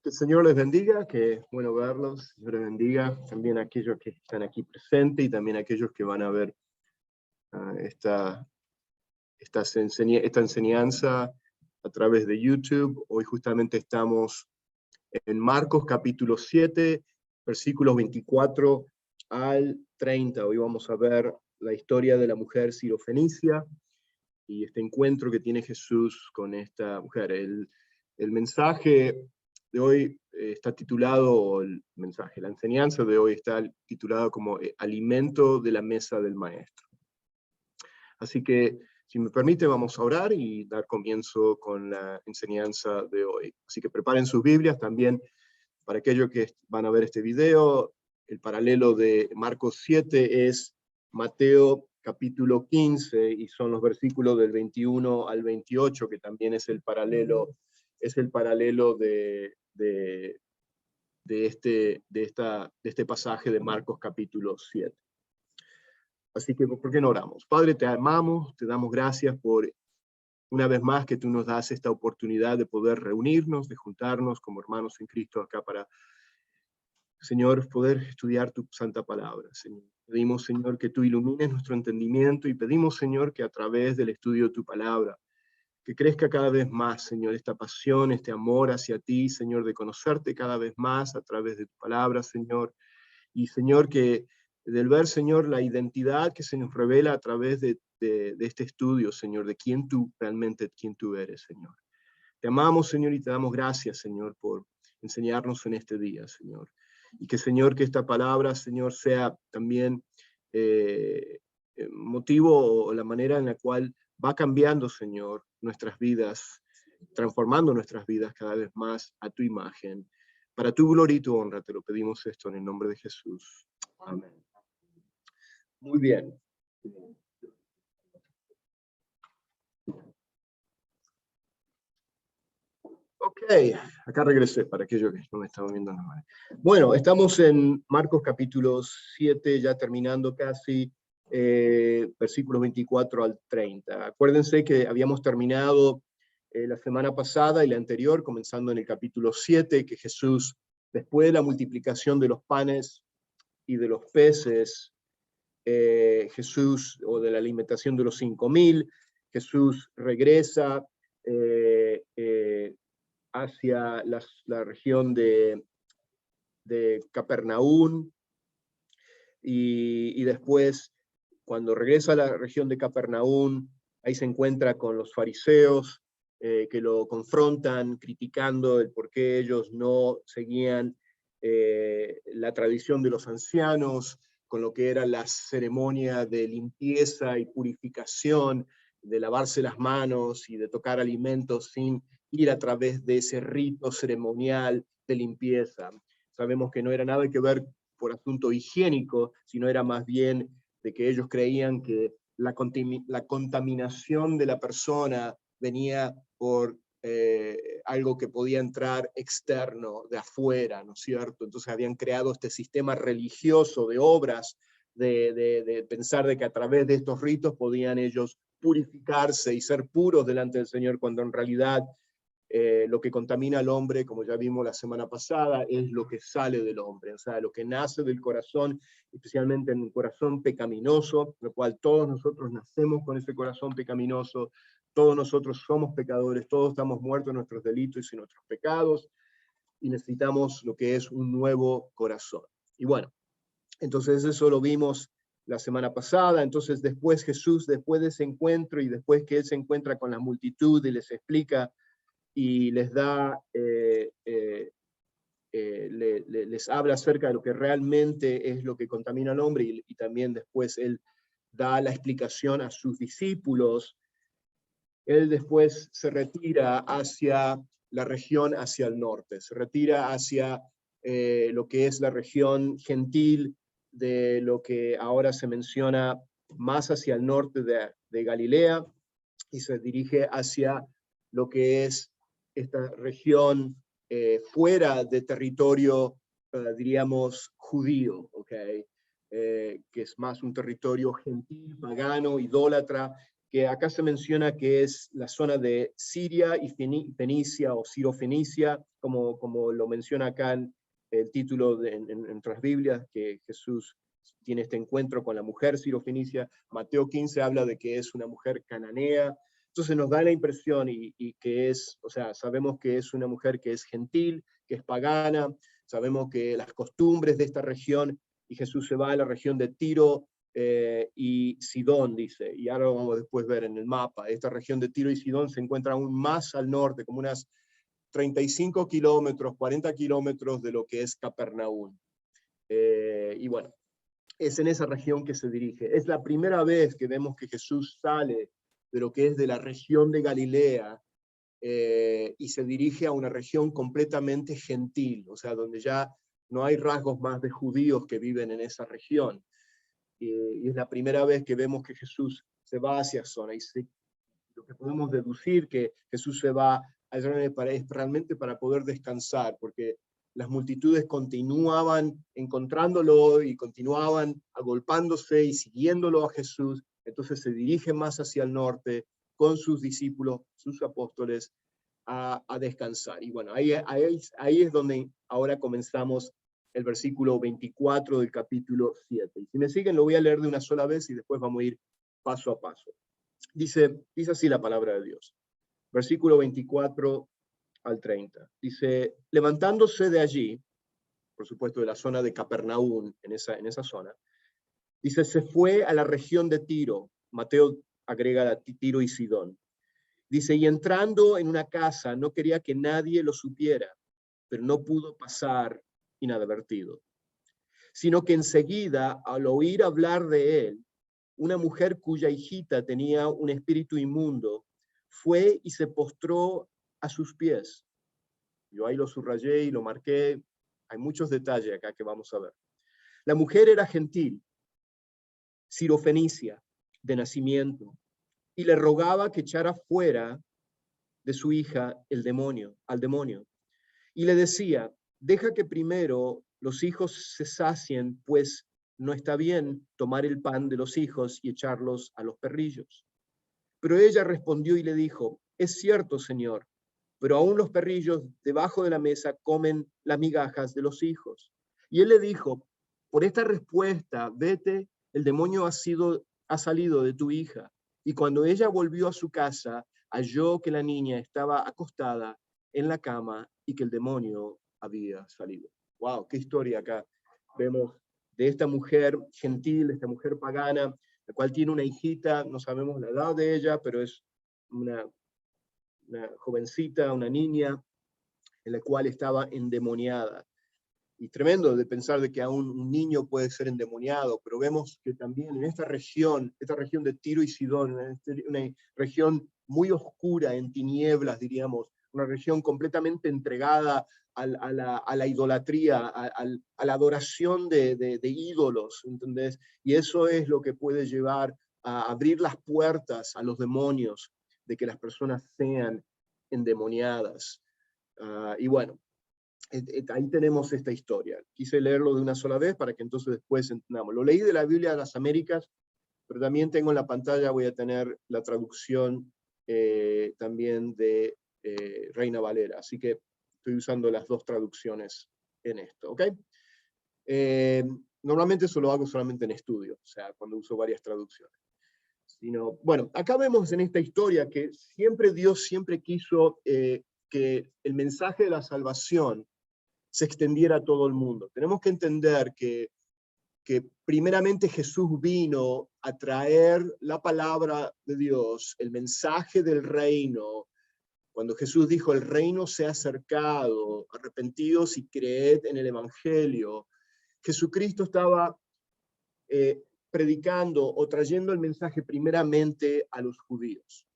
Que el Señor les bendiga, que bueno verlos, Señor les bendiga, también a aquellos que están aquí presentes y también a aquellos que van a ver esta enseñanza a través de YouTube. Hoy justamente estamos en Marcos capítulo 7, versículos 24 al 30. Hoy vamos a ver la historia de la mujer sirofenicia y este encuentro que tiene Jesús con esta mujer. El mensaje de hoy está titulado, la enseñanza de hoy está titulada como Alimento de la mesa del Maestro. Así que, si me permite, vamos a orar y dar comienzo con la enseñanza de hoy. Así que preparen sus Biblias también. Para aquellos que van a ver este video, el paralelo de Marcos 7 es Mateo capítulo 15, y son los versículos del 21 al 28, que también es el paralelo de este pasaje de Marcos capítulo 7. Así que, ¿por qué no oramos? Padre, te amamos, te damos gracias por una vez más que tú nos das esta oportunidad de poder reunirnos, de juntarnos como hermanos en Cristo acá para, Señor, poder estudiar tu santa palabra, Señor. Pedimos, Señor, que tú ilumines nuestro entendimiento y pedimos, Señor, que a través del estudio de tu palabra, que crezca cada vez más, Señor, esta pasión, este amor hacia ti, Señor, de conocerte cada vez más a través de tu palabra, Señor. Y, Señor, que del ver, Señor, la identidad que se nos revela a través de este estudio, Señor, de quién tú eres, Señor. Te amamos, Señor, y te damos gracias, Señor, por enseñarnos en este día, Señor. Y que, Señor, que esta palabra, Señor, sea también motivo o la manera en la cual va cambiando, Señor, nuestras vidas, transformando nuestras vidas cada vez más a tu imagen. Para tu gloria y tu honra te lo pedimos esto en el nombre de Jesús. Amén. Muy bien. Ok, acá regresé para aquellos que no me estaban viendo nada. Bueno, estamos en Marcos capítulo 7, ya terminando casi, versículos 24 al 30. Acuérdense que habíamos terminado la semana pasada y la anterior, comenzando en el capítulo 7, que Jesús, después de la multiplicación de los panes y de los peces, o de la alimentación de los 5.000, Jesús regresa hacia la región de Capernaum, y después, cuando regresa a la región de Capernaum, ahí se encuentra con los fariseos, que lo confrontan, criticando el por qué ellos no seguían la tradición de los ancianos, con lo que era la ceremonia de limpieza y purificación, de lavarse las manos y de tocar alimentos sin ir a través de ese rito ceremonial de limpieza. Sabemos que no era nada que ver por asunto higiénico, sino era más bien de que ellos creían que la contaminación de la persona venía por algo que podía entrar externo, de afuera, ¿no es cierto? Entonces habían creado este sistema religioso de obras, de pensar de que a través de estos ritos podían ellos purificarse y ser puros delante del Señor, cuando en realidad lo que contamina al hombre, como ya vimos la semana pasada, es lo que sale del hombre, o sea, lo que nace del corazón, especialmente en un corazón pecaminoso, lo cual todos nosotros nacemos con ese corazón pecaminoso, todos nosotros somos pecadores, todos estamos muertos en nuestros delitos y en nuestros pecados, y necesitamos lo que es un nuevo corazón. Y bueno, entonces eso lo vimos la semana pasada. Entonces después Jesús, después de ese encuentro y después que él se encuentra con la multitud y les explica y les da, les habla acerca de lo que realmente es lo que contamina al hombre, y también después él da la explicación a sus discípulos. Él después se retira hacia la región hacia el norte, se retira hacia lo que es la región gentil, de lo que ahora se menciona más hacia el norte de Galilea, y se dirige hacia lo que es esta región fuera de territorio, diríamos, judío, ¿okay? Que es más un territorio gentil, pagano, idólatra, que acá se menciona que es la zona de Siria y Fenicia, o Sirofenicia, como lo menciona acá en el título en nuestras Biblias, que Jesús tiene este encuentro con la mujer sirofenicia. Mateo 15 habla de que es una mujer cananea. Entonces nos da la impresión y que es, o sea, sabemos que es una mujer que es gentil, que es pagana, sabemos que las costumbres de esta región, y Jesús se va a la región de Tiro y Sidón, dice, y ahora vamos a después ver en el mapa, esta región de Tiro y Sidón se encuentra aún más al norte, como unas 35 kilómetros, 40 kilómetros de lo que es Capernaum. Y bueno, es en esa región que se dirige. Es la primera vez que vemos que Jesús sale de lo que es de la región de Galilea y se dirige a una región completamente gentil, o sea, donde ya no hay rasgos más de judíos que viven en esa región. Y es la primera vez que vemos que Jesús se va hacia esa zona. Y lo que podemos deducir que Jesús se va a esa zona es realmente para poder descansar, porque las multitudes continuaban encontrándolo y continuaban agolpándose y siguiéndolo a Jesús. Entonces se dirige más hacia el norte con sus discípulos, sus apóstoles, a descansar. Y bueno, ahí es donde ahora comenzamos el versículo 24 del capítulo 7. Y si me siguen, lo voy a leer de una sola vez y después vamos a ir paso a paso. Dice así la palabra de Dios. Versículo 24 al 30. Dice, levantándose de allí, por supuesto de la zona de Capernaum, en esa zona, dice, se fue a la región de Tiro. Mateo agrega a Tiro y Sidón. Dice, y entrando en una casa, no quería que nadie lo supiera, pero no pudo pasar inadvertido. Sino que enseguida, al oír hablar de él, una mujer cuya hijita tenía un espíritu inmundo, fue y se postró a sus pies. Yo ahí lo subrayé y lo marqué. Hay muchos detalles acá que vamos a ver. La mujer era gentil, sirofenicia, de nacimiento, y le rogaba que echara fuera de su hija al demonio. Y le decía, deja que primero los hijos se sacien, pues no está bien tomar el pan de los hijos y echarlos a los perrillos. Pero ella respondió y le dijo, es cierto, Señor, pero aún los perrillos debajo de la mesa comen las migajas de los hijos. Y él le dijo, por esta respuesta, vete, el demonio ha salido de tu hija. Y cuando ella volvió a su casa, halló que la niña estaba acostada en la cama y que el demonio había salido. Wow, qué historia acá vemos de esta mujer gentil, esta mujer pagana, la cual tiene una hijita, no sabemos la edad de ella, pero es una jovencita, una niña, en la cual estaba endemoniada. Y tremendo de pensar de que aún un niño puede ser endemoniado, pero vemos que también en esta región de Tiro y Sidón, una región muy oscura, en tinieblas, diríamos, una región completamente entregada a la idolatría, a la adoración de ídolos, ¿entendés? Y eso es lo que puede llevar a abrir las puertas a los demonios, de que las personas sean endemoniadas. Y bueno, ahí tenemos esta historia. Quise leerlo de una sola vez para que entonces después entendamos. Lo leí de la Biblia de las Américas, pero también tengo en la pantalla, voy a tener la traducción también de Reina Valera. Así que estoy usando las dos traducciones en esto, ¿ok? Normalmente eso lo hago solamente en estudio, o sea, cuando uso varias traducciones. Bueno, acá vemos en esta historia que Dios siempre quiso que el mensaje de la salvación se extendiera a todo el mundo. Tenemos que entender que primeramente Jesús vino a traer la palabra de Dios, el mensaje del reino. Cuando Jesús dijo, el reino se ha acercado, arrepentidos y creed en el evangelio, Jesucristo estaba predicando o trayendo el mensaje primeramente a los judíos.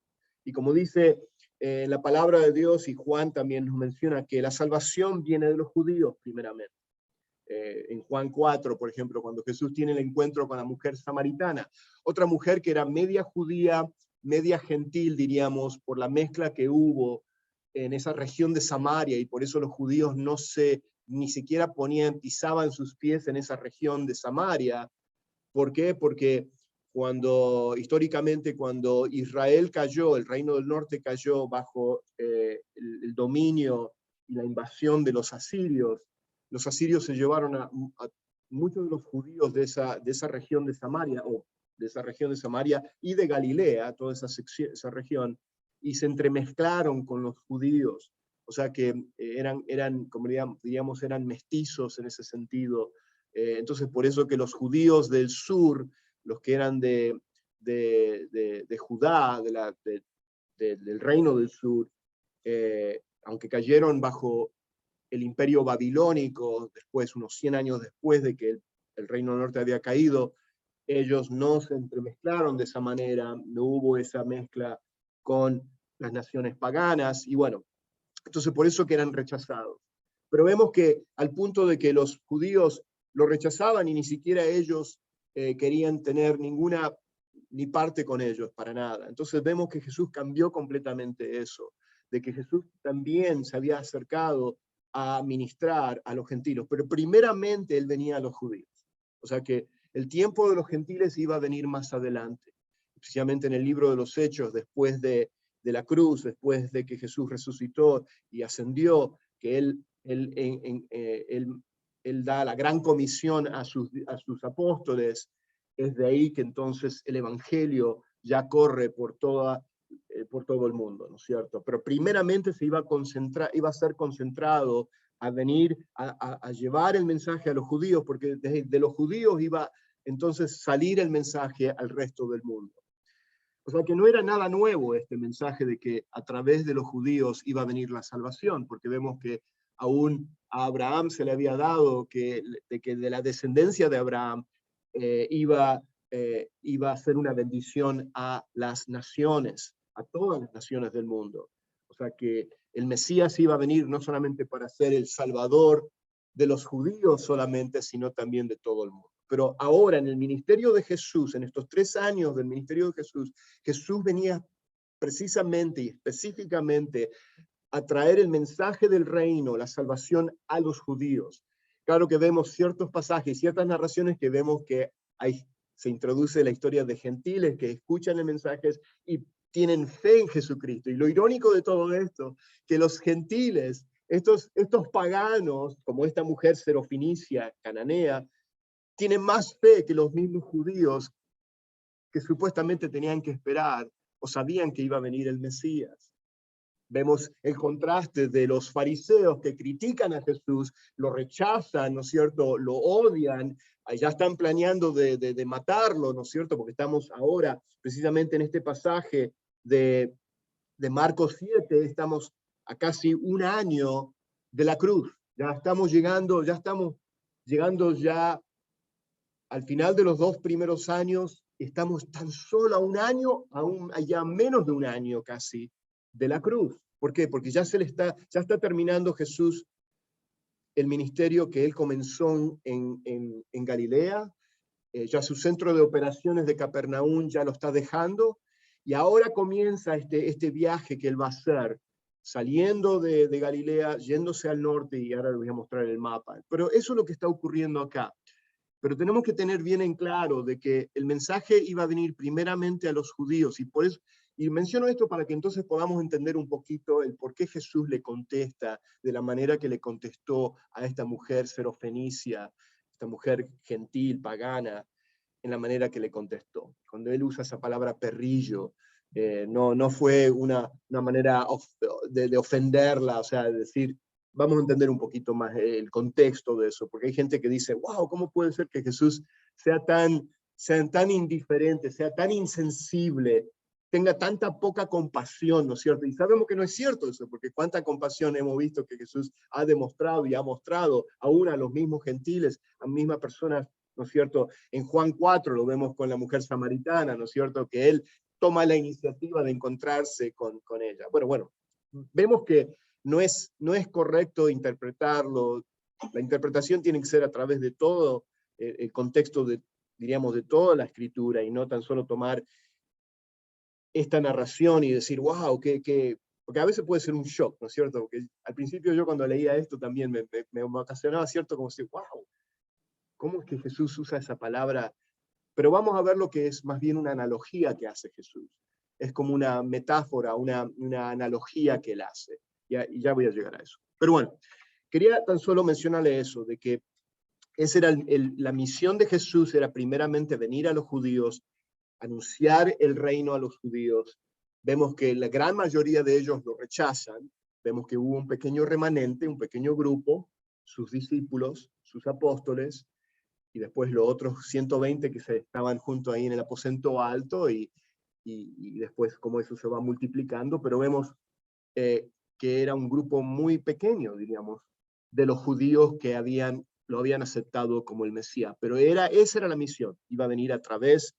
Y como dice la palabra de Dios, y Juan también nos menciona que la salvación viene de los judíos primeramente. En Juan 4, por ejemplo, cuando Jesús tiene el encuentro con la mujer samaritana, otra mujer que era media judía, media gentil, diríamos, por la mezcla que hubo en esa región de Samaria, y por eso los judíos ni siquiera pisaban sus pies en esa región de Samaria. ¿Por qué? Porque históricamente, cuando Israel cayó, el reino del norte cayó bajo el dominio y la invasión de los asirios se llevaron a muchos de los judíos de esa región de Samaria, o de esa región de Samaria y de Galilea, toda esa región, y se entremezclaron con los judíos. O sea que eran como diríamos, eran mestizos en ese sentido. Entonces, por eso que los judíos del sur, los que eran de Judá, del reino del sur, aunque cayeron bajo el imperio babilónico, después, unos 100 años después de que el reino del norte había caído, ellos no se entremezclaron de esa manera, no hubo esa mezcla con las naciones paganas, y bueno, entonces por eso que eran rechazados. Pero vemos que al punto de que los judíos lo rechazaban y ni siquiera ellos querían tener ni parte con ellos, para nada. Entonces vemos que Jesús cambió completamente eso, de que Jesús también se había acercado a ministrar a los gentiles, pero primeramente él venía a los judíos. O sea que el tiempo de los gentiles iba a venir más adelante, especialmente en el libro de los Hechos, después de la cruz, después de que Jesús resucitó y ascendió, que él da la gran comisión a sus apóstoles. Es de ahí que entonces el evangelio ya corre por todo el mundo, ¿no es cierto? Pero primeramente iba a ser concentrado a venir a llevar el mensaje a los judíos, porque de los judíos iba entonces salir el mensaje al resto del mundo. O sea que no era nada nuevo este mensaje de que a través de los judíos iba a venir la salvación, porque vemos que aún a Abraham se le había dado que de la descendencia de Abraham iba a ser una bendición a las naciones, a todas las naciones del mundo. O sea que el Mesías iba a venir no solamente para ser el Salvador de los judíos solamente, sino también de todo el mundo. Pero ahora en el ministerio de Jesús, en estos 3 años del ministerio de Jesús, Jesús venía precisamente y específicamente a traer el mensaje del reino, la salvación a los judíos. Claro que vemos ciertos pasajes, ciertas narraciones que vemos que se introduce la historia de gentiles que escuchan el mensaje y tienen fe en Jesucristo. Y lo irónico de todo esto, que los gentiles, estos paganos, como esta mujer serofinicia, cananea, tienen más fe que los mismos judíos que supuestamente tenían que esperar o sabían que iba a venir el Mesías. Vemos el contraste de los fariseos que critican a Jesús, lo rechazan, ¿no es cierto?, lo odian, ya están planeando de matarlo, ¿no es cierto?, porque estamos ahora precisamente en este pasaje de Marcos 7, estamos a casi un año de la cruz, ya estamos llegando ya al final de los 2 primeros años, estamos tan solo a un año, ya menos de un año casi, de la cruz. ¿Por qué? Porque ya está terminando Jesús el ministerio que él comenzó en Galilea, ya su centro de operaciones de Capernaum ya lo está dejando, y ahora comienza este viaje que él va a hacer, saliendo de Galilea, yéndose al norte, y ahora les voy a mostrar el mapa. Pero eso es lo que está ocurriendo acá. Pero tenemos que tener bien en claro de que el mensaje iba a venir primeramente a los judíos, y menciono esto para que entonces podamos entender un poquito el por qué Jesús le contesta de la manera que le contestó a esta mujer serofenicia, esta mujer gentil, pagana, en la manera que le contestó. Cuando él usa esa palabra perrillo, no fue una manera de ofenderla, o sea, de decir, vamos a entender un poquito más el contexto de eso, porque hay gente que dice, wow, ¿cómo puede ser que Jesús sea tan indiferente, sea tan insensible, tenga tanta poca compasión, ¿no es cierto? Y sabemos que no es cierto eso, porque cuánta compasión hemos visto que Jesús ha demostrado y ha mostrado aún a los mismos gentiles, a mismas personas, ¿no es cierto? En Juan 4 lo vemos con la mujer samaritana, ¿no es cierto? Que él toma la iniciativa de encontrarse con ella. Bueno, vemos que no es correcto interpretarlo. La interpretación tiene que ser a través de todo el contexto diríamos, de toda la escritura, y no tan solo tomar esta narración y decir, wow, porque a veces puede ser un shock, ¿no es cierto? Porque al principio yo cuando leía esto también me ocasionaba cierto como decir, wow, ¿cómo es que Jesús usa esa palabra Pero vamos a ver lo que es más bien una analogía que hace Jesús. Es como una metáfora, una analogía que él hace. Y ya voy a llegar a eso. Pero bueno, quería tan solo mencionarle eso, de que esa era la misión de Jesús, era primeramente venir a los judíos, anunciar el reino a los judíos. Vemos que la gran mayoría de ellos lo rechazan. Vemos que hubo un pequeño remanente, un pequeño grupo, sus discípulos, sus apóstoles, y después los otros 120 que se estaban junto ahí en el aposento alto, y después cómo eso se va multiplicando, pero vemos que era un grupo muy pequeño, diríamos, de los judíos que lo habían aceptado como el Mesías. Pero esa era la misión, iba a venir a través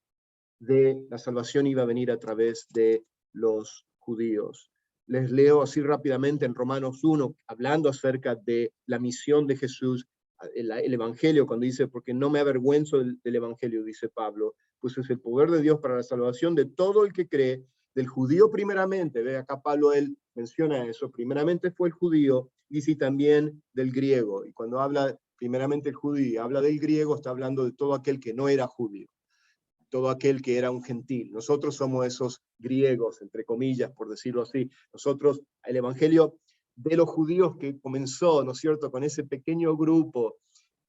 de la salvación, iba a venir a través de los judíos. Les leo así rápidamente en Romanos 1, hablando acerca de la misión de Jesús, el Evangelio, cuando dice, porque no me avergüenzo del Evangelio, dice Pablo, pues es el poder de Dios para la salvación de todo el que cree, del judío primeramente. Ve acá Pablo, él menciona eso, primeramente fue el judío, y sí también del griego. Y cuando habla primeramente el judío, habla del griego, está hablando de todo aquel que no era judío, todo aquel que era un gentil. Nosotros somos esos griegos, entre comillas, por decirlo así. Nosotros, el Evangelio de los judíos que comenzó, ¿no es cierto?, con ese pequeño grupo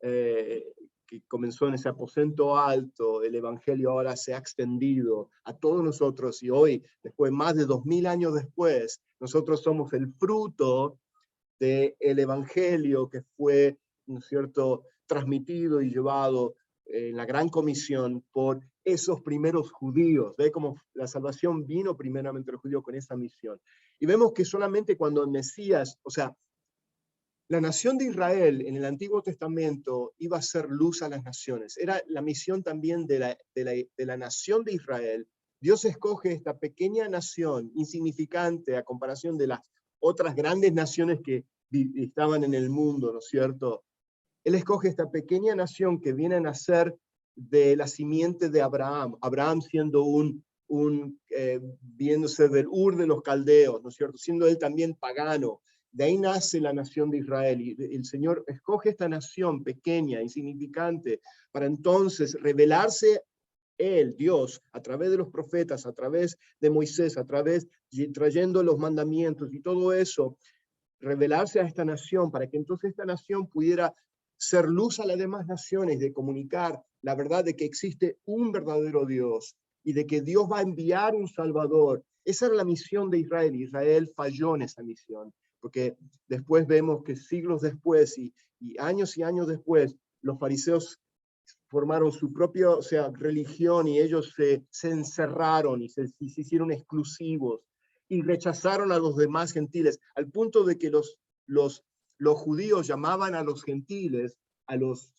que comenzó en ese aposento alto, el Evangelio ahora se ha extendido a todos nosotros, y hoy, después, más de 2000 años después, nosotros somos el fruto del Evangelio que fue, ¿no es cierto?, transmitido y llevado en la gran comisión por esos primeros judíos. Ve cómo la salvación vino primeramente a los judíos con esa misión. Y vemos que solamente cuando el Mesías, o sea, la nación de Israel en el Antiguo Testamento iba a ser luz a las naciones. Era la misión también de la nación de Israel. Dios escoge esta pequeña nación, insignificante a comparación de las otras grandes naciones que estaban en el mundo, ¿no es cierto? Él escoge esta pequeña nación que viene a nacer de la simiente de Abraham. Abraham siendo viéndose del Ur de los caldeos, ¿no es cierto? Siendo él también pagano. De ahí nace la nación de Israel, y el Señor escoge esta nación pequeña, insignificante, para entonces revelarse él, Dios, a través de los profetas, a través de Moisés, a través, trayendo los mandamientos y todo eso, revelarse a esta nación, para que entonces esta nación pudiera ser luz a las demás naciones, de comunicar la verdad de que existe un verdadero Dios, y de que Dios va a enviar un Salvador. Esa era la misión de Israel, y Israel falló en esa misión, porque después vemos que siglos después y años después, los fariseos formaron su propia, o sea, religión, y ellos se encerraron y se hicieron exclusivos y rechazaron a los demás gentiles, al punto de que los judíos llamaban a los gentiles, a los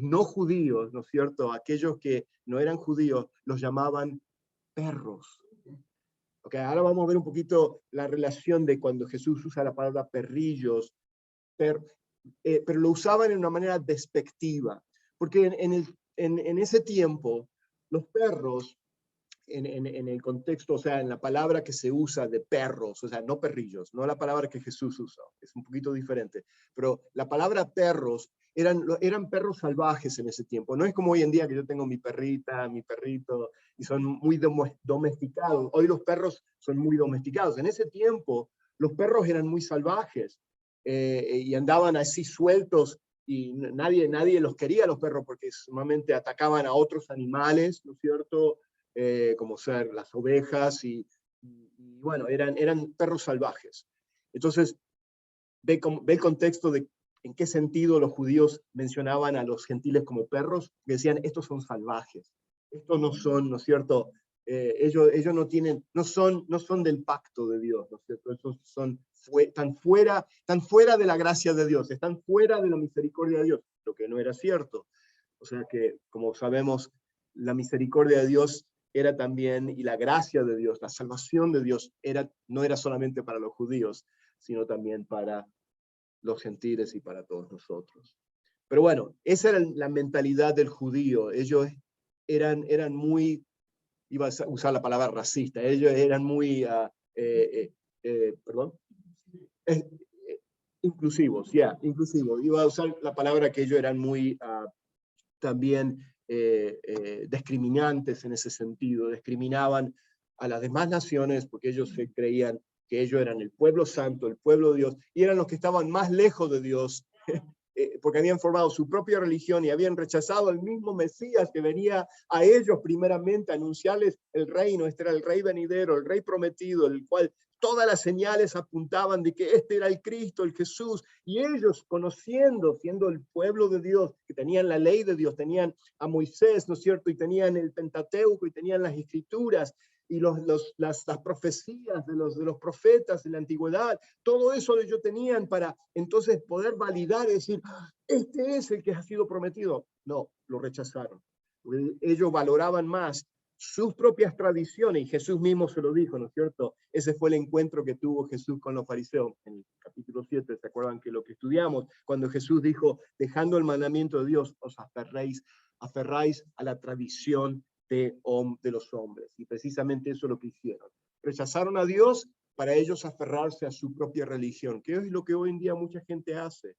no judíos, ¿no es cierto? Aquellos que no eran judíos, los llamaban perros. Okay, ahora vamos a ver un poquito la relación de cuando Jesús usa la palabra perrillos, pero lo usaban en una manera despectiva, porque en ese tiempo los perros, en el contexto, o sea, en la palabra que se usa de perros, o sea, no perrillos, no la palabra que Jesús usó, es un poquito diferente, pero la palabra perros eran perros salvajes en ese tiempo. No es como hoy en día que yo tengo mi perrita, mi perrito, y son muy domesticados. Hoy los perros son muy domesticados. En ese tiempo los perros eran muy salvajes, y andaban así sueltos, y nadie los quería, los perros, porque sumamente atacaban a otros animales, ¿no es cierto?, como ser las ovejas, y bueno, eran perros salvajes. Entonces, ve el contexto de en qué sentido los judíos mencionaban a los gentiles como perros, decían, estos son salvajes, estos no son, ¿no es cierto?, ellos no tienen, no son del pacto de Dios, ¿no es cierto?, esos están fuera de la gracia de Dios, están fuera de la misericordia de Dios, lo que no era cierto. O sea que, como sabemos, la misericordia de Dios era también, y la gracia de Dios, la salvación de Dios, no era solamente para los judíos, sino también para los gentiles y para todos nosotros. Pero bueno, esa era la mentalidad del judío. Ellos eran muy, iba a usar la palabra racista, ellos eran muy, perdón, inclusivos, inclusivos. Iba a usar la palabra que ellos eran muy también discriminantes en ese sentido, discriminaban a las demás naciones porque ellos se creían que ellos eran el pueblo santo, el pueblo de Dios, y eran los que estaban más lejos de Dios, porque habían formado su propia religión y habían rechazado al mismo Mesías que venía a ellos primeramente a anunciarles el reino. Este era el rey venidero, el rey prometido, el cual todas las señales apuntaban de que este era el Cristo, el Jesús, y ellos conociendo, siendo el pueblo de Dios, que tenían la ley de Dios, tenían a Moisés, ¿no es cierto?, y tenían el Pentateuco, y tenían las escrituras, y las profecías de los profetas de la antigüedad, todo eso ellos tenían para entonces poder validar y decir, este es el que ha sido prometido. No, lo rechazaron. Ellos valoraban más sus propias tradiciones, y Jesús mismo se lo dijo, ¿no es cierto? Ese fue el encuentro que tuvo Jesús con los fariseos en el capítulo 7, ¿se acuerdan que lo que estudiamos? Cuando Jesús dijo, dejando el mandamiento de Dios, os aferráis a la tradición de los hombres. Y precisamente eso es lo que hicieron. Rechazaron a Dios para ellos aferrarse a su propia religión, que es lo que hoy en día mucha gente hace.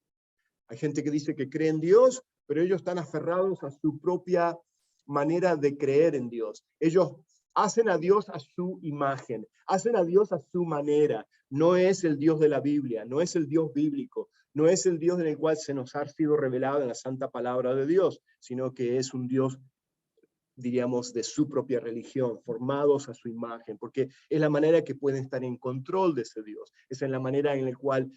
Hay gente que dice que cree en Dios, pero ellos están aferrados a su propia manera de creer en Dios. Ellos hacen a Dios a su imagen, hacen a Dios a su manera. No es el Dios de la Biblia, no es el Dios bíblico, no es el Dios en el cual se nos ha sido revelado en la santa palabra de Dios, sino que es un Dios, diríamos, de su propia religión, formados a su imagen, porque es la manera que pueden estar en control de ese Dios. Esa es la manera en la cual,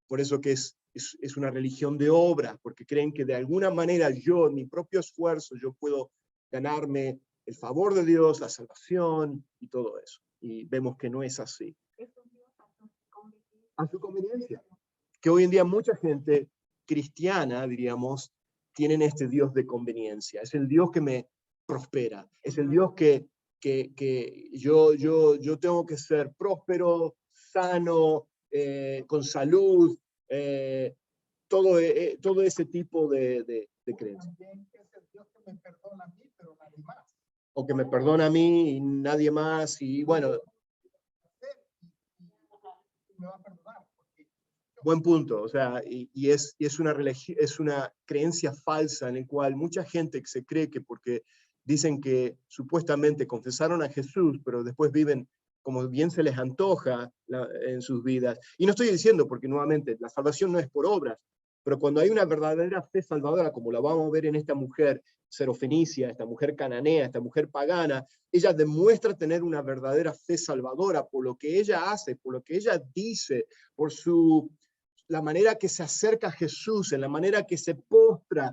por eso que es una religión de obras, porque creen que de alguna manera yo, en mi propio esfuerzo, yo puedo ganarme el favor de Dios, la salvación y todo eso. Y vemos que no es así. A su conveniencia. Que hoy en día mucha gente cristiana, diríamos, tienen este Dios de conveniencia. Es el Dios que me prospera. Es el Dios que yo tengo que ser próspero, sano, con salud, todo ese tipo de creencias. Es el Dios que me perdona a mí, pero nadie más. O que me perdona a mí y nadie más, y bueno. Me va a perdonar. Buen punto, o sea, y es una creencia falsa en la cual mucha gente se cree que porque dicen que supuestamente confesaron a Jesús, pero después viven como bien se les antoja en sus vidas. Y no estoy diciendo, porque nuevamente, la salvación no es por obras, pero cuando hay una verdadera fe salvadora, como la vamos a ver en esta mujer serofenicia, esta mujer cananea, esta mujer pagana, ella demuestra tener una verdadera fe salvadora por lo que ella hace, por lo que ella dice, por la manera que se acerca a Jesús, en la manera que se postra,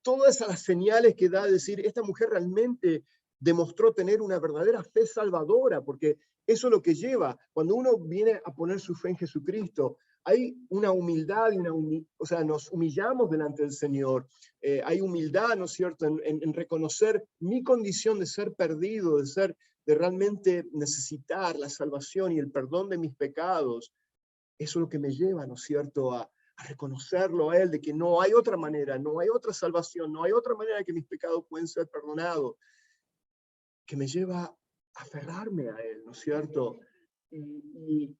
todas esas señales que da a decir, esta mujer realmente demostró tener una verdadera fe salvadora, porque eso es lo que lleva, cuando uno viene a poner su fe en Jesucristo, hay una humildad, o sea, nos humillamos delante del Señor, hay humildad, ¿no es cierto?, en reconocer mi condición de ser perdido, de realmente necesitar la salvación y el perdón de mis pecados. Eso es lo que me lleva, ¿no es cierto?, a reconocerlo a Él, de que no hay otra manera, no hay otra salvación, no hay otra manera que mis pecados pueden ser perdonados, que me lleva a aferrarme a Él, ¿no es cierto? Y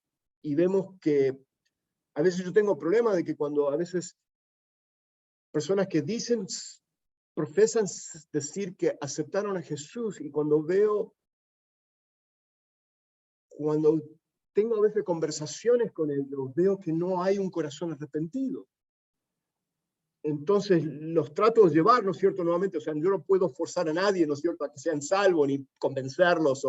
vemos que a veces yo tengo problemas de que cuando a veces personas que profesan decir que aceptaron a Jesús, y cuando tengo a veces conversaciones con ellos, veo que no hay un corazón arrepentido. Entonces los trato de llevar, ¿no es cierto?, nuevamente, o sea, yo no puedo forzar a nadie, ¿no es cierto?, a que sean salvos, ni convencerlos,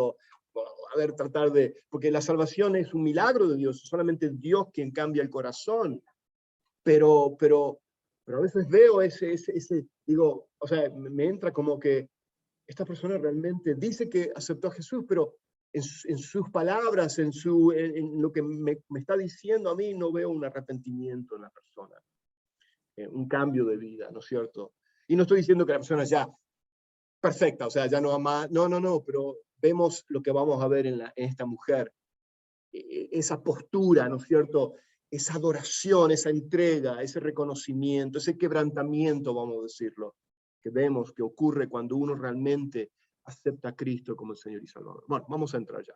porque la salvación es un milagro de Dios, solamente Dios quien cambia el corazón. Pero a veces veo digo, o sea, me entra como que esta persona realmente dice que aceptó a Jesús, pero en sus palabras, en lo que me está diciendo a mí, no veo un arrepentimiento en la persona, un cambio de vida, ¿no es cierto? Y no estoy diciendo que la persona ya perfecta, o sea, ya no ama, no, pero vemos lo que vamos a ver en esta mujer, esa postura, ¿no es cierto?, esa adoración, esa entrega, ese reconocimiento, ese quebrantamiento, vamos a decirlo, que vemos que ocurre cuando uno realmente acepta a Cristo como el Señor y Salvador. Bueno, vamos a entrar ya.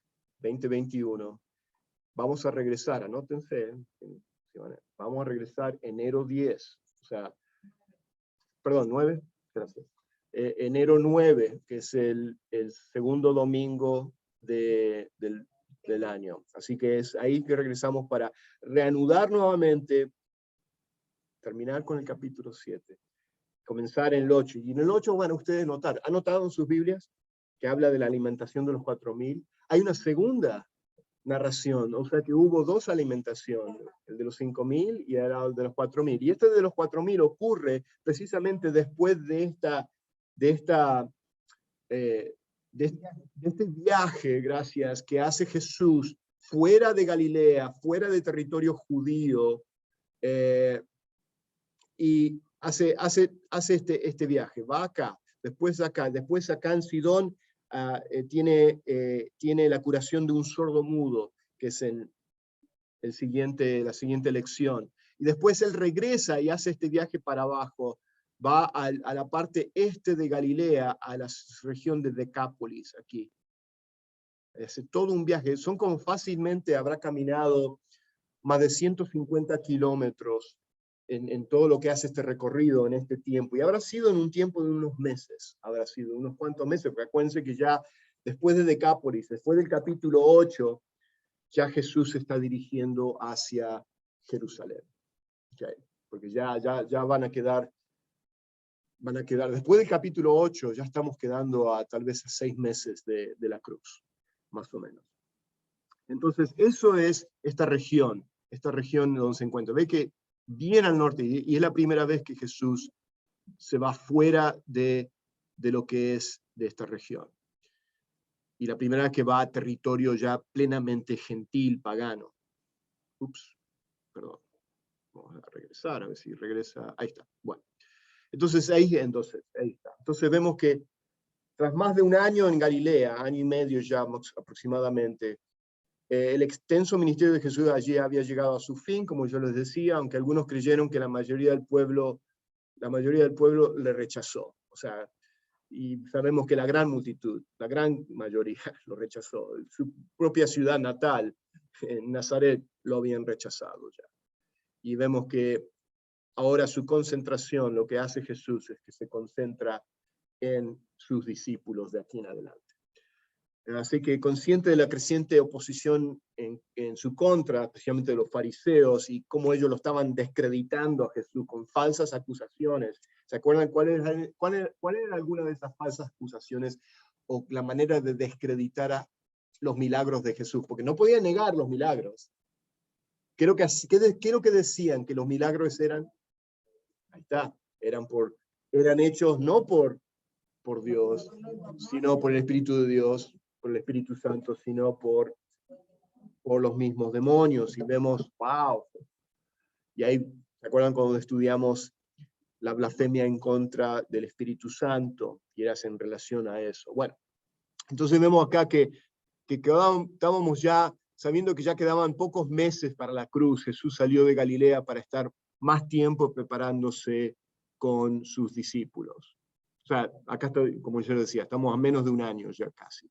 2021. Vamos a regresar, anótense, vamos a regresar enero 10, o sea, perdón, 9, gracias. Enero 9, que es el segundo domingo del año. Así que es ahí que regresamos para reanudar nuevamente, terminar con el capítulo 7, comenzar en el 8. Y en el 8 van a ustedes notar, ¿han notado en sus Biblias que habla de la alimentación de los 4.000? Hay una segunda narración, o sea que hubo dos alimentaciones, el de los 5.000 y el de los 4.000. Y este de los 4.000 ocurre precisamente después de este viaje, gracias, que hace Jesús fuera de Galilea, fuera de territorio judío, y hace este viaje, va acá, después acá en Sidón, tiene la curación de un sordo mudo, que es en la siguiente lección. Y después él regresa y hace este viaje para abajo, va a la parte este de Galilea, a la región de Decápolis, aquí. Hace todo un viaje, son como fácilmente habrá caminado más de 150 kilómetros en todo lo que hace este recorrido en este tiempo, y habrá sido en un tiempo de unos meses, habrá sido unos cuantos meses, porque acuérdense que ya después de Decápolis, después del capítulo 8, ya Jesús se está dirigiendo hacia Jerusalén. Okay. Porque ya van a quedar, después del capítulo 8, ya estamos quedando tal vez a 6 meses de la cruz, más o menos. Entonces, eso es esta región donde se encuentra. Ve que bien al norte, y es la primera vez que Jesús se va fuera de lo que es de esta región. Y la primera vez que va a territorio ya plenamente gentil, pagano. Perdón. Vamos a regresar, a ver si regresa. Ahí está. Bueno. Entonces ahí está. Entonces vemos que tras más de un año en Galilea, año y medio ya aproximadamente, el extenso ministerio de Jesús allí había llegado a su fin, como yo les decía, aunque algunos creyeron que la mayoría del pueblo le rechazó. O sea, y sabemos que la gran multitud, la gran mayoría lo rechazó. Su propia ciudad natal, en Nazaret, lo habían rechazado ya. Y vemos que ahora su concentración, lo que hace Jesús es que se concentra en sus discípulos de aquí en adelante. Así que consciente de la creciente oposición en su contra, especialmente de los fariseos, y cómo ellos lo estaban descreditando a Jesús con falsas acusaciones. ¿Se acuerdan cuál era alguna de esas falsas acusaciones o la manera de descreditar a los milagros de Jesús? Porque no podían negar los milagros. ¿Qué es lo que decían? Que los milagros eran, ahí está, eran hechos no por Dios, sino por el Espíritu de Dios, por el Espíritu Santo, sino por los mismos demonios. Y vemos, wow. Y ahí, ¿se acuerdan cuando estudiamos la blasfemia en contra del Espíritu Santo? Y eras en relación a eso. Bueno, entonces vemos acá que estábamos ya, sabiendo que ya quedaban pocos meses para la cruz. Jesús salió de Galilea para estar más tiempo preparándose con sus discípulos. O sea, acá estoy, como yo decía, estamos a menos de un año ya casi.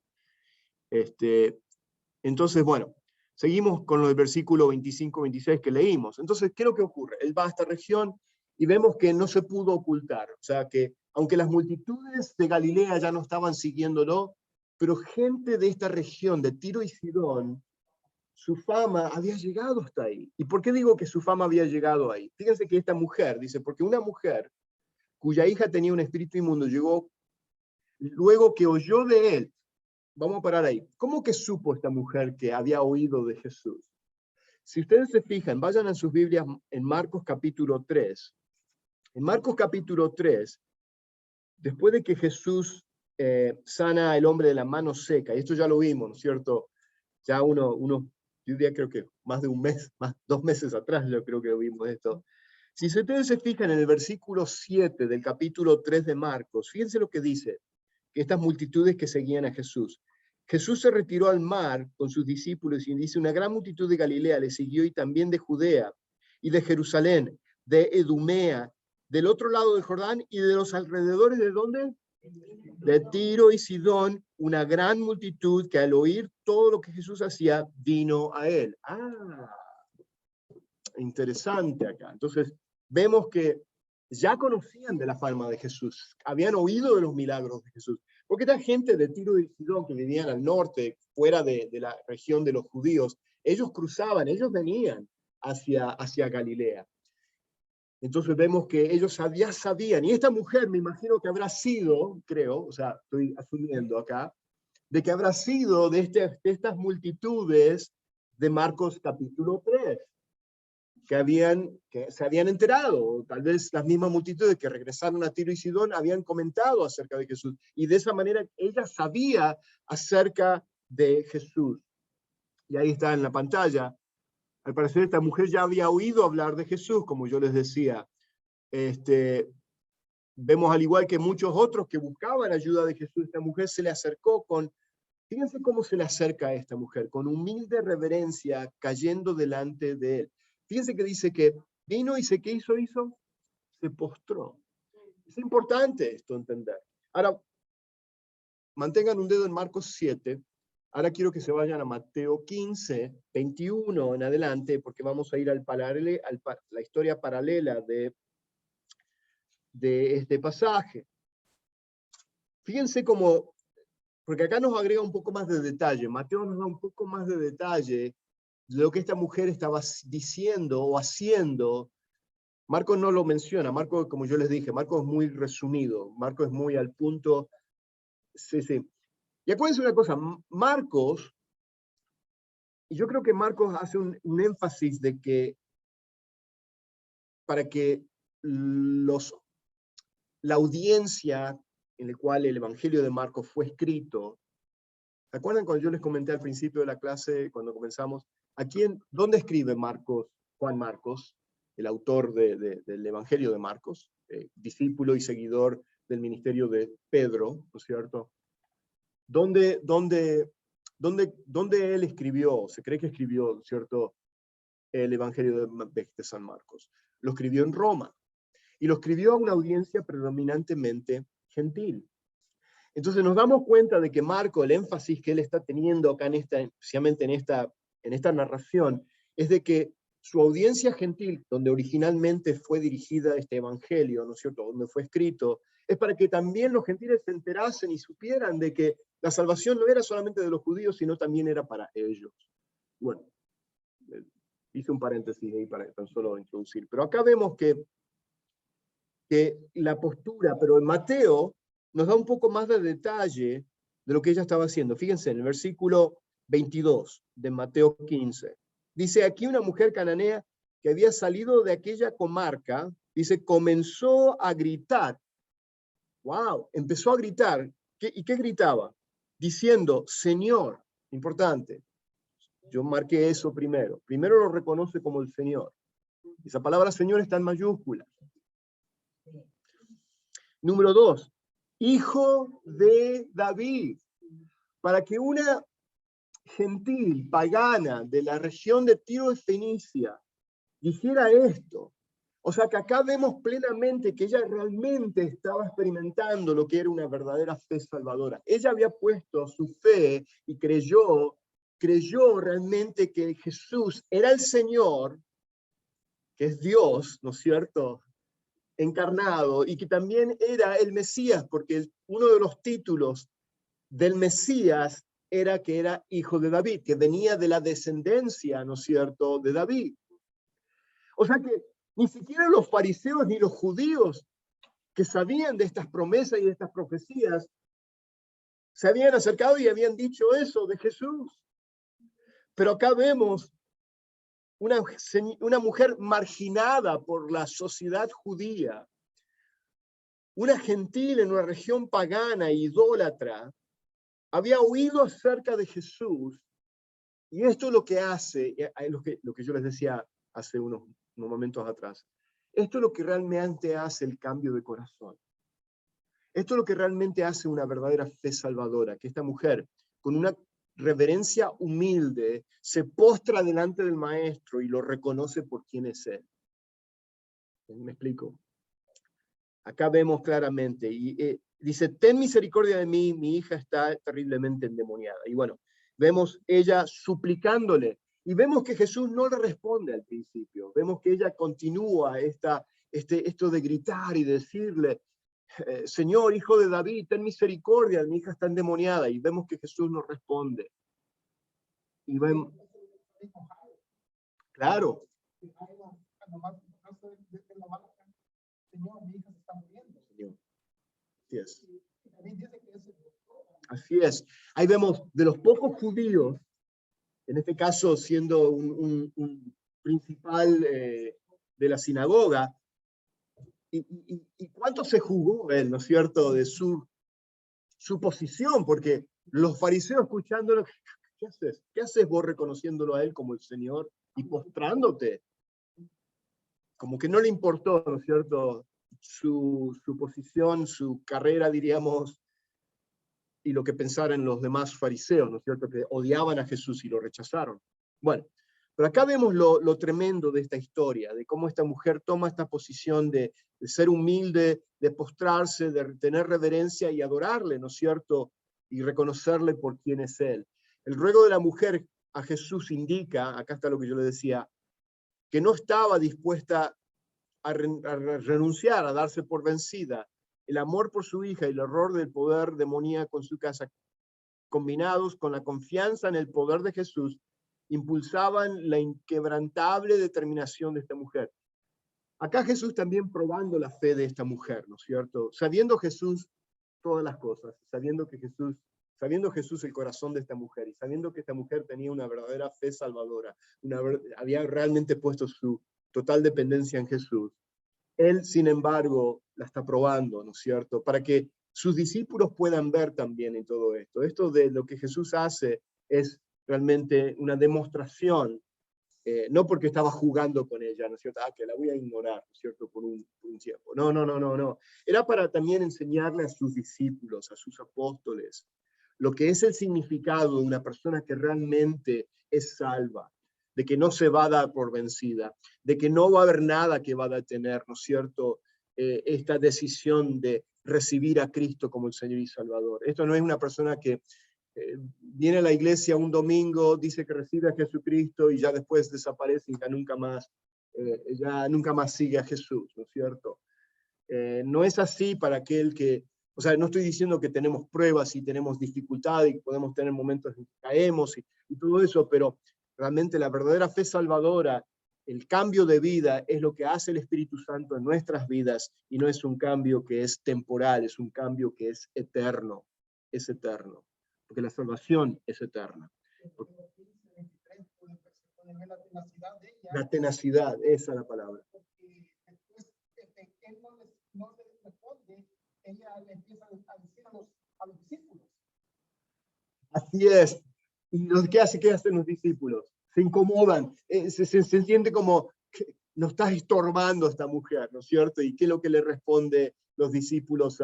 Entonces, bueno, seguimos con el versículo 25-26 que leímos. Entonces, ¿qué es lo que ocurre? Él va a esta región y vemos que no se pudo ocultar. O sea, que aunque las multitudes de Galilea ya no estaban siguiéndolo, pero gente de esta región, de Tiro y Sidón, su fama había llegado hasta ahí. ¿Y por qué digo que su fama había llegado ahí? Fíjense que esta mujer, dice, porque una mujer cuya hija tenía un espíritu inmundo llegó luego que oyó de él. Vamos a parar ahí. ¿Cómo que supo esta mujer que había oído de Jesús? Si ustedes se fijan, vayan a sus Biblias en Marcos capítulo 3. En Marcos capítulo 3, después de que Jesús sana al hombre de la mano seca, y esto ya lo vimos, ¿no es cierto? Ya yo diría, creo que más de un mes, 2 meses atrás yo creo que vimos esto. Si ustedes se fijan en el versículo 7 del capítulo 3 de Marcos, fíjense lo que dice, que estas multitudes que seguían a Jesús. Jesús se retiró al mar con sus discípulos y dice, una gran multitud de Galilea le siguió y también de Judea y de Jerusalén, de Edumea, del otro lado del Jordán y de los alrededores de ¿dónde? De Tiro y Sidón, una gran multitud que al oír todo lo que Jesús hacía, vino a él. Ah, interesante acá. Entonces, vemos que ya conocían de la fama de Jesús, habían oído de los milagros de Jesús. Porque esta gente de Tiro y Sidón que vivían al norte, fuera de la región de los judíos, ellos cruzaban, ellos venían hacia Galilea. Entonces vemos que ellos ya sabían, y esta mujer me imagino que habrá sido, creo, o sea, estoy asumiendo acá, de que habrá sido de estas multitudes de Marcos capítulo 3, que se habían enterado, tal vez las mismas multitudes que regresaron a Tiro y Sidón habían comentado acerca de Jesús, y de esa manera ella sabía acerca de Jesús. Y ahí está en la pantalla. Al parecer esta mujer ya había oído hablar de Jesús, como yo les decía. Vemos al igual que muchos otros que buscaban ayuda de Jesús, esta mujer se le acercó fíjense cómo se le acerca a esta mujer, con humilde reverencia, cayendo delante de él. Fíjense que dice que vino y ¿qué hizo? Se postró. Es importante esto entender. Ahora, mantengan un dedo en Marcos 7. Ahora quiero que se vayan a Mateo 15, 21 en adelante, porque vamos a ir la historia paralela de este pasaje. Fíjense cómo, porque acá nos agrega un poco más de detalle, Mateo nos da un poco más de detalle de lo que esta mujer estaba diciendo o haciendo. Marcos no lo menciona, Marcos, como yo les dije, Marcos es muy resumido, Marcos es muy al punto. Sí. Y acuérdense una cosa, Marcos, y yo creo que Marcos hace un énfasis de que para que la audiencia en la cual el Evangelio de Marcos fue escrito. ¿Se acuerdan cuando yo les comenté al principio de la clase, cuando comenzamos? ¿Dónde escribe Juan Marcos, el autor del Evangelio de Marcos, discípulo y seguidor del ministerio de Pedro, ¿no es cierto? ¿Dónde él escribió, se cree que escribió, ¿cierto?, el Evangelio de San Marcos? Lo escribió en Roma. Y lo escribió a una audiencia predominantemente gentil. Entonces nos damos cuenta de que Marco, el énfasis que él está teniendo acá, especialmente en esta narración, es de que su audiencia gentil, donde originalmente fue dirigida este evangelio, ¿no es cierto?, donde fue escrito, es para que también los gentiles se enterasen y supieran de que la salvación no era solamente de los judíos, sino también era para ellos. Bueno, hice un paréntesis ahí para tan solo introducir. Pero acá vemos que la postura, pero en Mateo nos da un poco más de detalle de lo que ella estaba haciendo. Fíjense, en el versículo 22 de Mateo 15. Dice, aquí una mujer cananea que había salido de aquella comarca, dice, comenzó a gritar. ¡Wow! Empezó a gritar. ¿Y qué gritaba? Diciendo, Señor, importante. Yo marqué eso primero. Primero lo reconoce como el Señor. Esa palabra Señor está en mayúsculas. Número 2, hijo de David. Para que una gentil pagana de la región de Tiro de Fenicia dijera esto, o sea que acá vemos plenamente que ella realmente estaba experimentando lo que era una verdadera fe salvadora. Ella había puesto su fe y creyó realmente que Jesús era el Señor, que es Dios, ¿no es cierto?, encarnado, y que también era el Mesías, porque uno de los títulos del Mesías era que era hijo de David, que venía de la descendencia, ¿no es cierto?, de David. O sea que ni siquiera los fariseos ni los judíos que sabían de estas promesas y de estas profecías se habían acercado y habían dicho eso de Jesús. Pero acá vemos una mujer marginada por la sociedad judía, una gentil en una región pagana e idólatra, había oído acerca de Jesús, y esto es lo que hace, lo que yo les decía hace unos momentos atrás, esto es lo que realmente hace el cambio de corazón. Esto es lo que realmente hace una verdadera fe salvadora, que esta mujer, con una reverencia humilde, se postra delante del maestro y lo reconoce por quién es él. ¿Me explico? Acá vemos claramente, y dice, ten misericordia de mí, mi hija está terriblemente endemoniada. Y bueno, vemos ella suplicándole, y vemos que Jesús no le responde al principio, vemos que ella continúa esto de gritar y decirle, Señor, hijo de David, ten misericordia, mi hija está endemoniada, y vemos que Jesús no responde. Y vemos, claro, Señor, mi hija se está muriendo. Señor. Así es. Ahí vemos de los pocos judíos, en este caso siendo un principal de la sinagoga, y cuánto se jugó él, ¿no es cierto?, de su posición, porque los fariseos escuchándolo, ¿qué haces? ¿Qué haces vos reconociéndolo a él como el Señor y postrándote? Como que no le importó, ¿no es cierto?, su posición, su carrera, diríamos, y lo que pensaran los demás fariseos, ¿no es cierto?, que odiaban a Jesús y lo rechazaron. Bueno, pero acá vemos lo tremendo de esta historia, de cómo esta mujer toma esta posición de ser humilde, de postrarse, de tener reverencia y adorarle, ¿no es cierto?, y reconocerle por quién es Él. El ruego de la mujer a Jesús indica, acá está lo que yo le decía, que no estaba dispuesta a renunciar, a darse por vencida. El amor por su hija y el horror del poder demoníaco en su casa, combinados con la confianza en el poder de Jesús, impulsaban la inquebrantable determinación de esta mujer. Acá Jesús también probando la fe de esta mujer, ¿no es cierto? Sabiendo Jesús todas las cosas, sabiendo Jesús el corazón de esta mujer, y sabiendo que esta mujer tenía una verdadera fe salvadora, había realmente puesto su total dependencia en Jesús. Él, sin embargo, la está probando, ¿no es cierto?, para que sus discípulos puedan ver también en todo esto. Esto de lo que Jesús hace es realmente una demostración, no porque estaba jugando con ella, ¿no es cierto?, que la voy a ignorar, ¿no es cierto?, por un tiempo. No. Era para también enseñarle a sus discípulos, a sus apóstoles, lo que es el significado de una persona que realmente es salva, de que no se va a dar por vencida, de que no va a haber nada que va a detener, ¿no es cierto?, esta decisión de recibir a Cristo como el Señor y Salvador. Esto no es una persona que viene a la iglesia un domingo, dice que recibe a Jesucristo y ya después desaparece y ya nunca más sigue a Jesús, ¿no es cierto? No es así para aquel que, o sea, no estoy diciendo que tenemos pruebas y tenemos dificultades y podemos tener momentos en que caemos y todo eso, pero realmente la verdadera fe salvadora, el cambio de vida, es lo que hace el Espíritu Santo en nuestras vidas, y no es un cambio que es temporal, es un cambio que es eterno, porque la salvación es eterna. La tenacidad, esa es la palabra. Ella le empieza a decir a los discípulos. Así es. ¿Y qué hacen los discípulos? Se incomodan, se siente como que nos está estorbando esta mujer, ¿no es cierto? ¿Y qué es lo que le responde los discípulos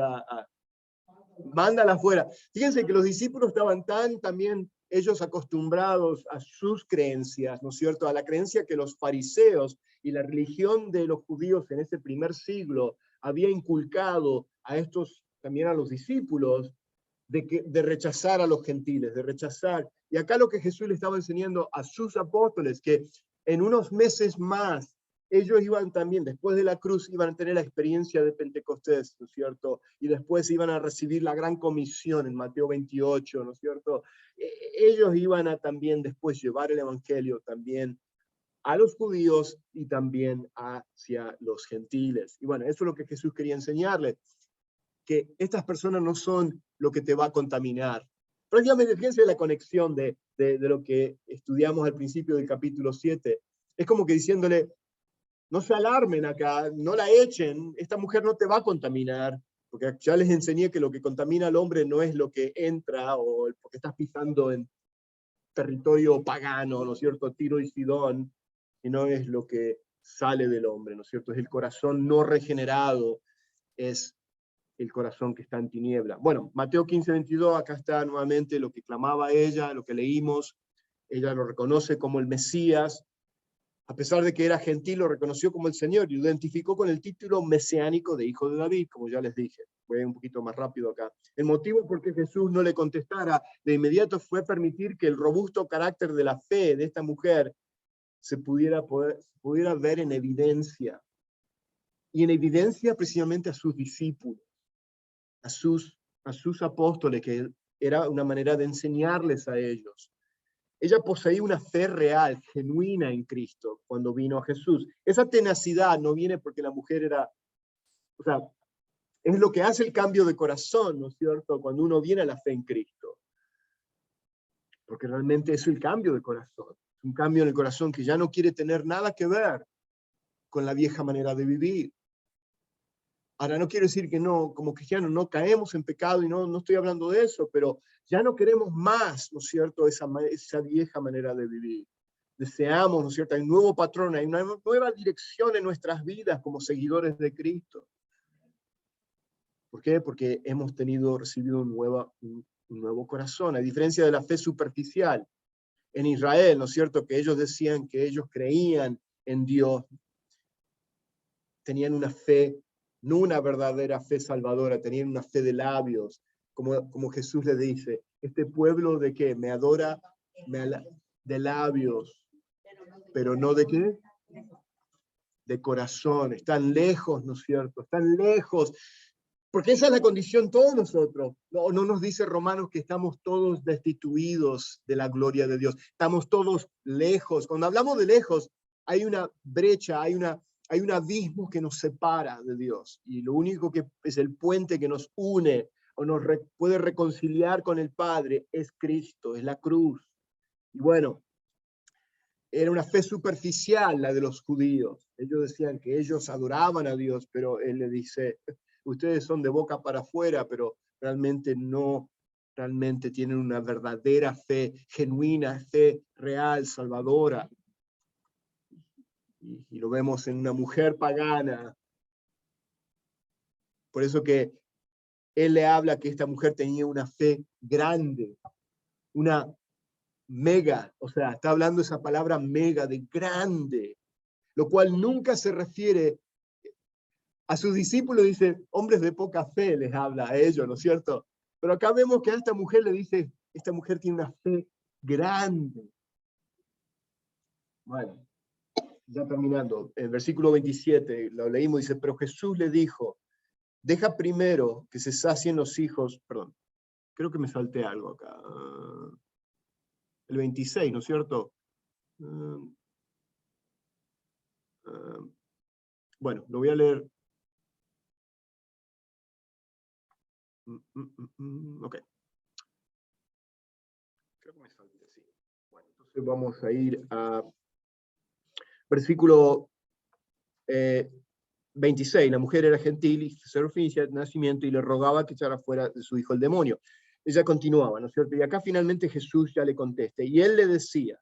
mándala afuera? Fíjense que los discípulos estaban también ellos acostumbrados a sus creencias, ¿no es cierto?, a la creencia que los fariseos y la religión de los judíos en ese primer siglo había inculcado también a los discípulos, de rechazar a los gentiles, de rechazar. Y acá lo que Jesús le estaba enseñando a sus apóstoles, que en unos meses más, ellos iban también, después de la cruz, iban a tener la experiencia de Pentecostés, ¿no es cierto? Y después iban a recibir la gran comisión en Mateo 28, ¿no es cierto? Ellos iban a también después llevar el evangelio también a los judíos y también hacia los gentiles. Y bueno, eso es lo que Jesús quería enseñarles, que estas personas no son lo que te va a contaminar. Prácticamente, fíjense la conexión de lo que estudiamos al principio del capítulo 7. Es como que diciéndole, no se alarmen acá, no la echen, esta mujer no te va a contaminar, porque ya les enseñé que lo que contamina al hombre no es lo que entra o porque estás pisando en territorio pagano, ¿no es cierto?, Tiro y Sidón, sino es lo que sale del hombre, ¿no es cierto? Es el corazón no regenerado, es el corazón que está en tiniebla. Bueno, Mateo 15:22, acá está nuevamente lo que clamaba ella, lo que leímos. Ella lo reconoce como el Mesías. A pesar de que era gentil, lo reconoció como el Señor y lo identificó con el título mesiánico de hijo de David, como ya les dije. voy a ir un poquito más rápido acá. El motivo por qué Jesús no le contestara de inmediato fue permitir que el robusto carácter de la fe de esta mujer se pudiera ver en evidencia. Y en evidencia precisamente a sus discípulos, a sus apóstoles, que era una manera de enseñarles a ellos. Ella poseía una fe real, genuina en Cristo cuando vino a Jesús. Esa tenacidad no viene porque la mujer era, o sea, es lo que hace el cambio de corazón, ¿no es cierto? Cuando uno viene a la fe en Cristo. Porque realmente es el cambio de corazón. Es un cambio en el corazón que ya no quiere tener nada que ver con la vieja manera de vivir. Ahora, no quiero decir que no, como cristianos no caemos en pecado y no estoy hablando de eso, pero ya no queremos más, ¿no es cierto?, esa vieja manera de vivir. Deseamos, ¿no es cierto?, hay un nuevo patrón, hay una nueva dirección en nuestras vidas como seguidores de Cristo. ¿Por qué? Porque hemos recibido un nuevo corazón, a diferencia de la fe superficial. En Israel, ¿no es cierto?, que ellos decían que ellos creían en Dios, tenían una fe, no una verdadera fe salvadora, tenían una fe de labios, como Jesús le dice, este pueblo de qué, me adora de labios, pero no de qué, de corazón, están lejos, ¿no es cierto? Están lejos, porque esa es la condición todos nosotros. No nos dice Romanos que estamos todos destituidos de la gloria de Dios, estamos todos lejos. Cuando hablamos de lejos, hay una brecha, hay un abismo que nos separa de Dios, y lo único que es el puente que nos une o nos puede reconciliar con el Padre es Cristo, es la cruz. Y bueno, era una fe superficial la de los judíos. Ellos decían que ellos adoraban a Dios, pero Él le dice, ustedes son de boca para afuera, pero realmente tienen una verdadera fe, genuina, fe real, salvadora. Y lo vemos en una mujer pagana. Por eso que Él le habla que esta mujer tenía una fe grande, una mega, o sea, está hablando esa palabra mega, de grande, lo cual nunca se refiere a sus discípulos, dice, hombres de poca fe les habla a ellos, ¿no es cierto? Pero acá vemos que a esta mujer le dice, esta mujer tiene una fe grande. Bueno, ya terminando, el versículo 27, lo leímos, dice, pero Jesús le dijo, deja primero que se sacien los hijos, perdón, creo que me salté algo acá, el 26, ¿no es cierto? Bueno, lo voy a leer. Ok. Creo que me salté, sí. Bueno, entonces vamos a ir a versículo 26. La mujer era gentil y serofinicia de nacimiento y le rogaba que echara fuera de su hijo el demonio. Ella continuaba, ¿no es cierto? Y acá finalmente Jesús ya le contesta. Y él le decía,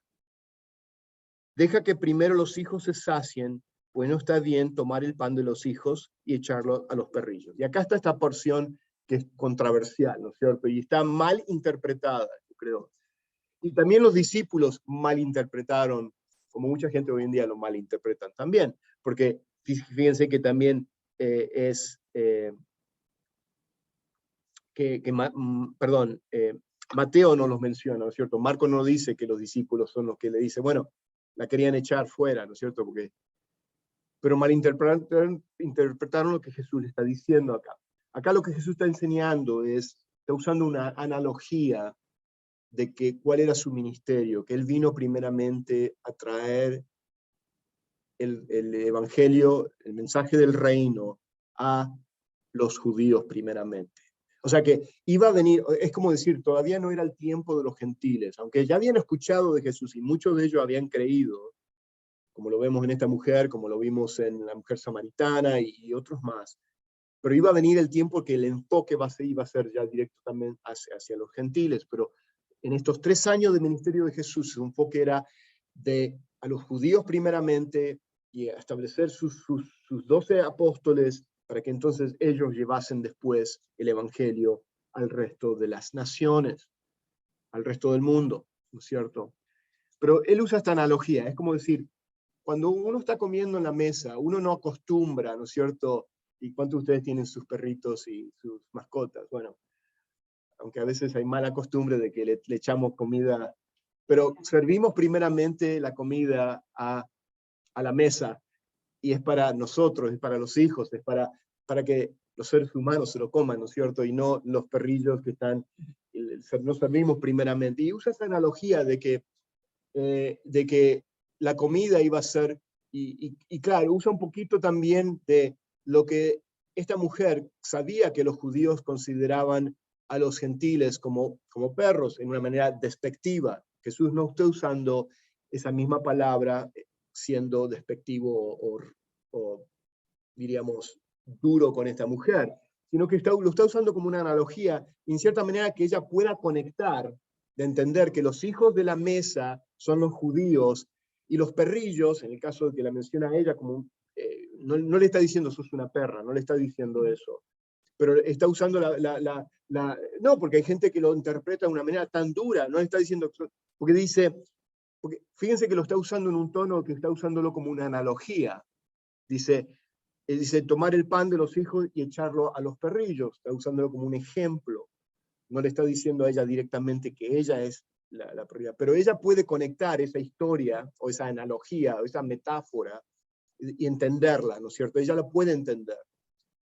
deja que primero los hijos se sacien, pues no está bien tomar el pan de los hijos y echarlo a los perrillos. Y acá está esta porción que es controversial, ¿no es cierto? Y está mal interpretada, yo creo. Y también los discípulos malinterpretaron, como mucha gente hoy en día lo malinterpretan también, porque fíjense que también Mateo no los menciona, ¿no es cierto? Marco no dice que los discípulos son los que le dicen, bueno, la querían echar fuera, ¿no es cierto? Pero malinterpretaron lo que Jesús le está diciendo acá. Acá lo que Jesús está enseñando está usando una analogía de cuál era su ministerio, que él vino primeramente a traer el evangelio, el mensaje del reino a los judíos primeramente. O sea que iba a venir, es como decir, todavía no era el tiempo de los gentiles, aunque ya habían escuchado de Jesús y muchos de ellos habían creído, como lo vemos en esta mujer, como lo vimos en la mujer samaritana y otros más. Pero iba a venir el tiempo que el enfoque iba a ser ya directo también hacia los gentiles, pero en estos 3 años de ministerio de Jesús, su enfoque era a los judíos primeramente y a establecer sus 12 apóstoles para que entonces ellos llevasen después el evangelio al resto de las naciones, al resto del mundo, ¿no es cierto? Pero él usa esta analogía, es como decir, cuando uno está comiendo en la mesa, uno no acostumbra, ¿no es cierto?, ¿Y cuántos de ustedes tienen sus perritos y sus mascotas? Bueno, aunque a veces hay mala costumbre de que le echamos comida, pero servimos primeramente la comida a la mesa, y es para nosotros, es para los hijos, es para que los seres humanos se lo coman, ¿no es cierto? Y no los perrillos que están, nos servimos primeramente. Y usa esa analogía de que la comida iba a ser, y claro, usa un poquito también de lo que esta mujer sabía que los judíos consideraban a los gentiles como perros, en una manera despectiva. Jesús no está usando esa misma palabra siendo despectivo o diríamos, duro con esta mujer, sino que lo está usando como una analogía, en cierta manera que ella pueda conectar, de entender que los hijos de la mesa son los judíos, y los perrillos, en el caso de que la menciona a ella, como no le está diciendo sos una perra, no le está diciendo eso, pero está usando no, porque hay gente que lo interpreta de una manera tan dura, no le está diciendo, porque dice, porque fíjense que lo está usando en un tono que está usándolo como una analogía, dice tomar el pan de los hijos y echarlo a los perrillos, está usándolo como un ejemplo, no le está diciendo a ella directamente que ella es la prioridad, pero ella puede conectar esa historia, o esa analogía, o esa metáfora, y entenderla, ¿no es cierto? Ella la puede entender.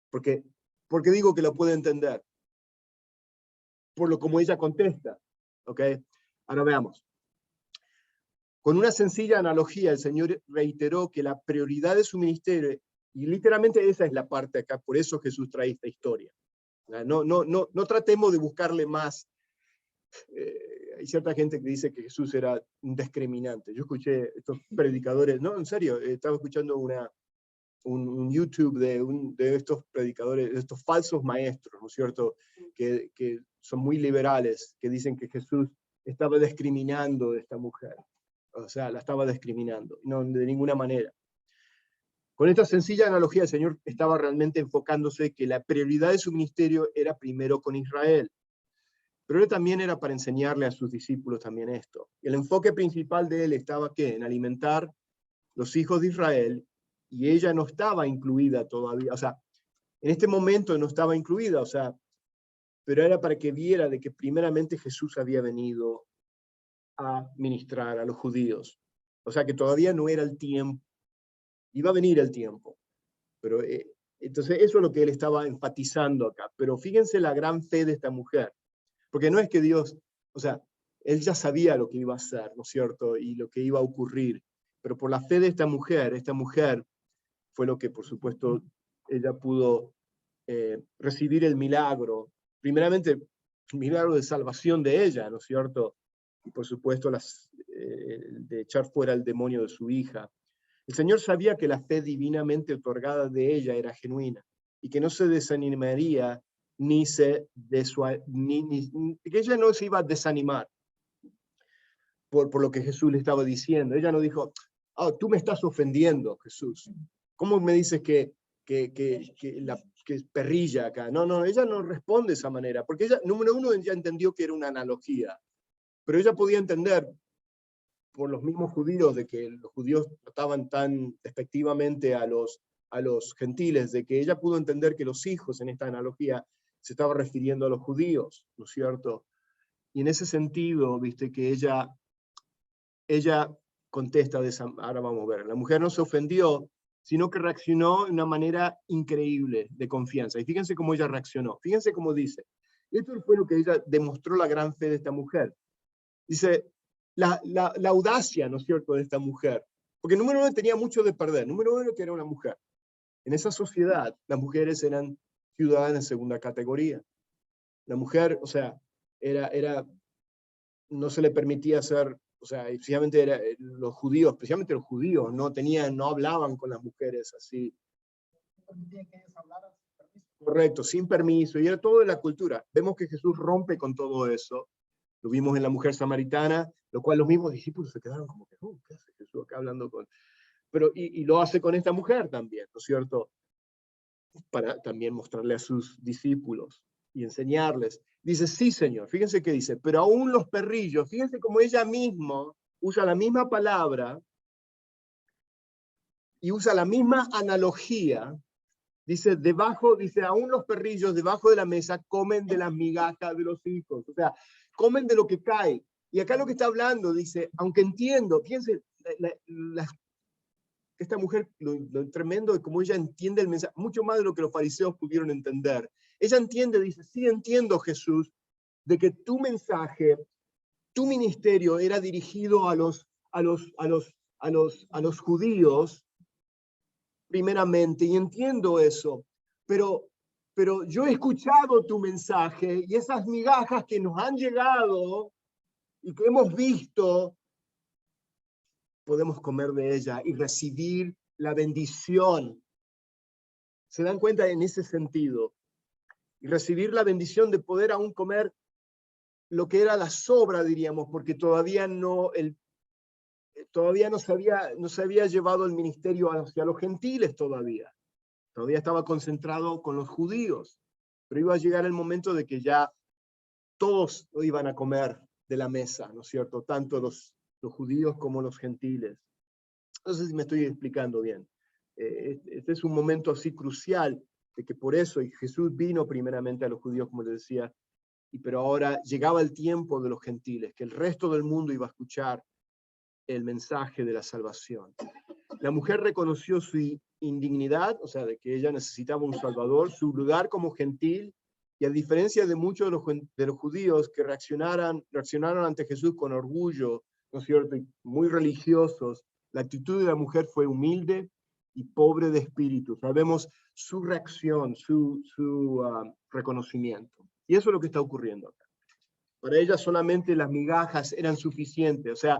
¿Por qué digo que la puede entender? Por lo como ella contesta, ¿ok? Ahora veamos. Con una sencilla analogía, el Señor reiteró que la prioridad de su ministerio, y literalmente esa es la parte acá, por eso Jesús trae esta historia. No tratemos de buscarle más. Hay cierta gente que dice que Jesús era un discriminante. Yo escuché estos predicadores, no, en serio, estaba escuchando un YouTube de estos predicadores, de estos falsos maestros, ¿no es cierto?, que son muy liberales, que dicen que Jesús estaba discriminando a esta mujer. O sea, la estaba discriminando, no de ninguna manera. Con esta sencilla analogía, el Señor estaba realmente enfocándose que la prioridad de su ministerio era primero con Israel, pero él también era para enseñarle a sus discípulos también esto. El enfoque principal de él estaba ¿qué? En alimentar los hijos de Israel, y ella no estaba incluida todavía, o sea, en este momento no estaba incluida, o sea, pero era para que viera de que primeramente Jesús había venido a ministrar a los judíos. O sea, que todavía no era el tiempo. Iba a venir el tiempo. Pero entonces eso es lo que él estaba enfatizando acá. Pero fíjense la gran fe de esta mujer. Porque no es que Dios, o sea, él ya sabía lo que iba a hacer, ¿no es cierto? Y lo que iba a ocurrir. Pero por la fe de esta mujer fue lo que, por supuesto, ella pudo recibir el milagro. Primeramente, el milagro de salvación de ella, ¿no es cierto? Y por supuesto, de echar fuera el demonio de su hija. El Señor sabía que la fe divinamente otorgada de ella era genuina y que no se desanimaría que ella no se iba a desanimar por lo que Jesús le estaba diciendo. Ella no dijo, oh, tú me estás ofendiendo, Jesús. ¿Cómo me dices que es perrilla acá? No, ella no responde de esa manera, porque ella, número uno, ya entendió que era una analogía, pero ella podía entender por los mismos judíos, de que los judíos trataban tan despectivamente a los gentiles, de que ella pudo entender que los hijos en esta analogía se estaba refiriendo a los judíos, ¿no es cierto? Y en ese sentido, viste que ella contesta de esa, ahora vamos a ver, la mujer no se ofendió, sino que reaccionó de una manera increíble de confianza. Y fíjense cómo ella reaccionó, fíjense cómo dice. Esto fue lo que ella demostró la gran fe de esta mujer. Dice, la audacia, ¿no es cierto?, de esta mujer. Porque número uno tenía mucho de perder. Número uno que era una mujer. En esa sociedad, las mujeres eran ciudadanas de segunda categoría. La mujer, o sea, no se le permitía hacer, o sea, especialmente los judíos, no hablaban con las mujeres así. No permitían que ellos hablaran sin permiso. Correcto, sin permiso, y era todo de la cultura. Vemos que Jesús rompe con todo eso. Lo vimos en la mujer samaritana, lo cual los mismos discípulos se quedaron como que, ¿qué hace Jesús acá hablando con...? Pero, y lo hace con esta mujer también, ¿no es cierto? Para también mostrarle a sus discípulos y enseñarles. Dice, sí, Señor, fíjense qué dice, pero aún los perrillos, fíjense cómo ella misma usa la misma palabra y usa la misma analogía Dice, aún los perrillos debajo de la mesa comen de las migajas de los hijos. O sea, comen de lo que cae. Y acá lo que está hablando, dice, aunque entiendo, fíjense, esta mujer, lo tremendo de cómo ella entiende el mensaje, mucho más de lo que los fariseos pudieron entender. Ella entiende, dice, sí entiendo, Jesús, de que tu mensaje, tu ministerio era dirigido a los judíos, primeramente, y entiendo eso, pero yo he escuchado tu mensaje y esas migajas que nos han llegado y que hemos visto, podemos comer de ella y recibir la bendición. ¿Se dan cuenta en ese sentido? Y recibir la bendición de poder aún comer lo que era la sobra, diríamos, porque todavía no se había llevado el ministerio hacia los gentiles todavía. Todavía estaba concentrado con los judíos, pero iba a llegar el momento de que ya todos iban a comer de la mesa, ¿no es cierto? Tanto los judíos como los gentiles. No sé si me estoy explicando bien. Este es un momento así crucial, de que por eso Jesús vino primeramente a los judíos, como les decía, pero ahora llegaba el tiempo de los gentiles, que el resto del mundo iba a escuchar el mensaje de la salvación. La mujer reconoció su indignidad, o sea, de que ella necesitaba un salvador, su lugar como gentil, y a diferencia de muchos de los judíos que reaccionaron ante Jesús con orgullo, ¿no es cierto?, y muy religiosos, la actitud de la mujer fue humilde y pobre de espíritu. Sabemos su reacción, su reconocimiento. Y eso es lo que está ocurriendo acá. Para ella solamente las migajas eran suficientes, o sea,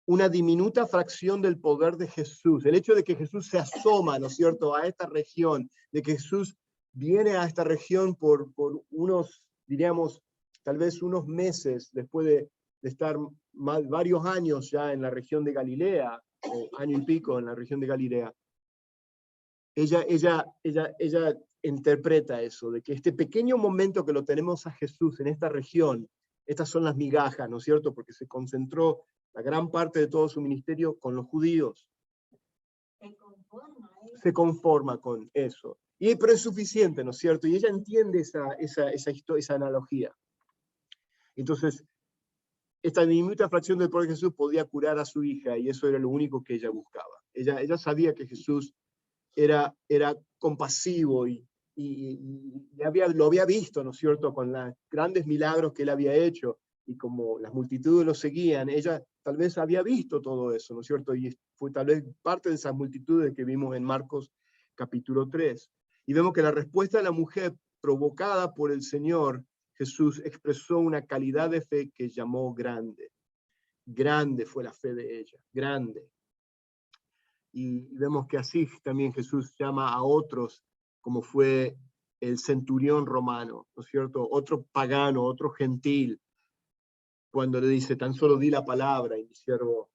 una diminuta fracción del poder de Jesús. El hecho de que Jesús se asoma, ¿no es cierto?, a esta región, de que Jesús viene a esta región por unos, diríamos, tal vez unos meses después de estar varios años ya en la región de Galilea, año y pico en la región de Galilea. Ella interpreta eso, de que este pequeño momento que lo tenemos a Jesús en esta región, estas son las migajas, ¿no es cierto?, porque se concentró la gran parte de todo su ministerio con los judíos. Se conforma con eso. Pero es suficiente, ¿no es cierto? Y ella entiende esa analogía. Entonces, esta diminuta fracción del poder de Jesús podía curar a su hija, y eso era lo único que ella buscaba. Ella sabía que Jesús era compasivo y lo había visto, ¿no es cierto?, con los grandes milagros que él había hecho, y como las multitudes lo seguían, ella tal vez había visto todo eso, ¿no es cierto? Y fue tal vez parte de esas multitudes que vimos en Marcos capítulo 3. Y vemos que la respuesta de la mujer provocada por el Señor Jesús expresó una calidad de fe que llamó grande. Grande fue la fe de ella, grande. Y vemos que así también Jesús llama a otros, como fue el centurión romano, ¿no es cierto? Otro pagano, otro gentil, cuando le dice, tan solo di la palabra y mi siervo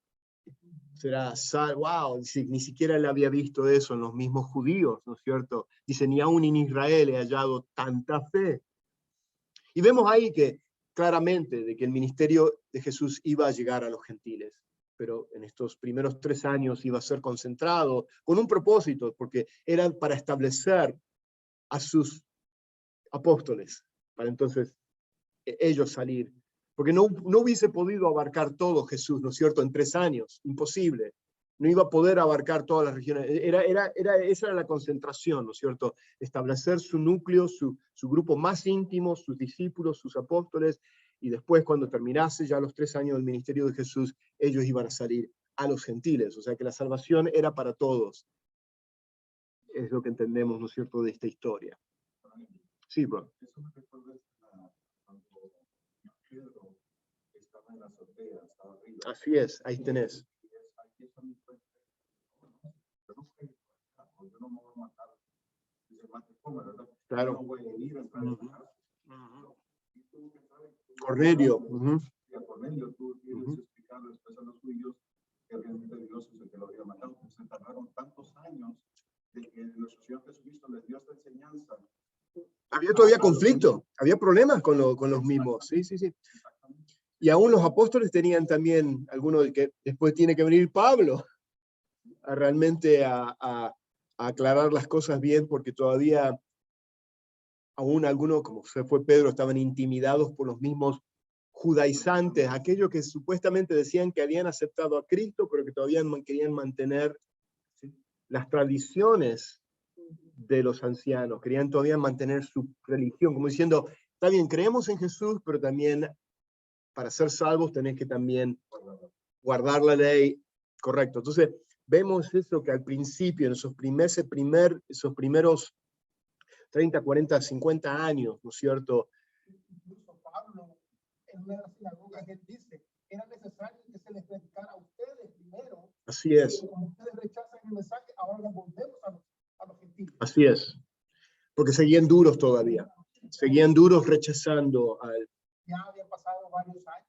será salvo. Wow, ni siquiera él había visto eso en los mismos judíos, ¿no es cierto? Dice, ni aún en Israel he hallado tanta fe. Y vemos ahí que claramente de que el ministerio de Jesús iba a llegar a los gentiles, pero en estos primeros 3 años iba a ser concentrado con un propósito, porque era para establecer a sus apóstoles, para entonces ellos salir. Porque no hubiese podido abarcar todo Jesús, ¿no es cierto?, en 3 años, imposible. No iba a poder abarcar todas las regiones. Esa era la concentración, ¿no es cierto? Establecer su núcleo, su grupo más íntimo, sus discípulos, sus apóstoles, y después, cuando terminase ya los 3 años del ministerio de Jesús, ellos iban a salir a los gentiles. O sea que la salvación era para todos. Es lo que entendemos, ¿no es cierto?, de esta historia. Sí, bro. Eso me recuerda cuando Pedro estaba en la azotea, estaba arriba. Así es, ahí tenés. Yo no me voy a matar. Dice, mate, come, ¿verdad? Claro. No voy a ir a entrar en la casa. Cornelio. Y a Cornelio tú tienes explicado después a los judíos que realmente Dios es el que lo había matado. Se tardaron tantos años de que nuestro Señor Jesucristo les dio esta enseñanza. Había todavía conflicto, había problemas con los mismos. Sí. Y aún los apóstoles tenían también, algunos que después tiene que venir Pablo, realmente a aclarar las cosas bien, porque todavía aún algunos, como se fue Pedro, estaban intimidados por los mismos judaizantes, aquellos que supuestamente decían que habían aceptado a Cristo, pero que todavía querían mantener las tradiciones de los ancianos, querían todavía mantener su religión, como diciendo, está bien, creemos en Jesús, pero también para ser salvos tenés que también guardar la ley, correcto. Entonces, vemos eso que al principio, en esos primeros 30, 40, 50 años, ¿no es cierto? Incluso Pablo, en una de las sinagogas, él dice, era necesario que se les predicara a ustedes primero. Así es. Como ustedes rechazan el mensaje, ahora volvemos a los gentiles. Así es. Porque seguían duros todavía. Seguían duros rechazando al... Ya habían pasado varios años.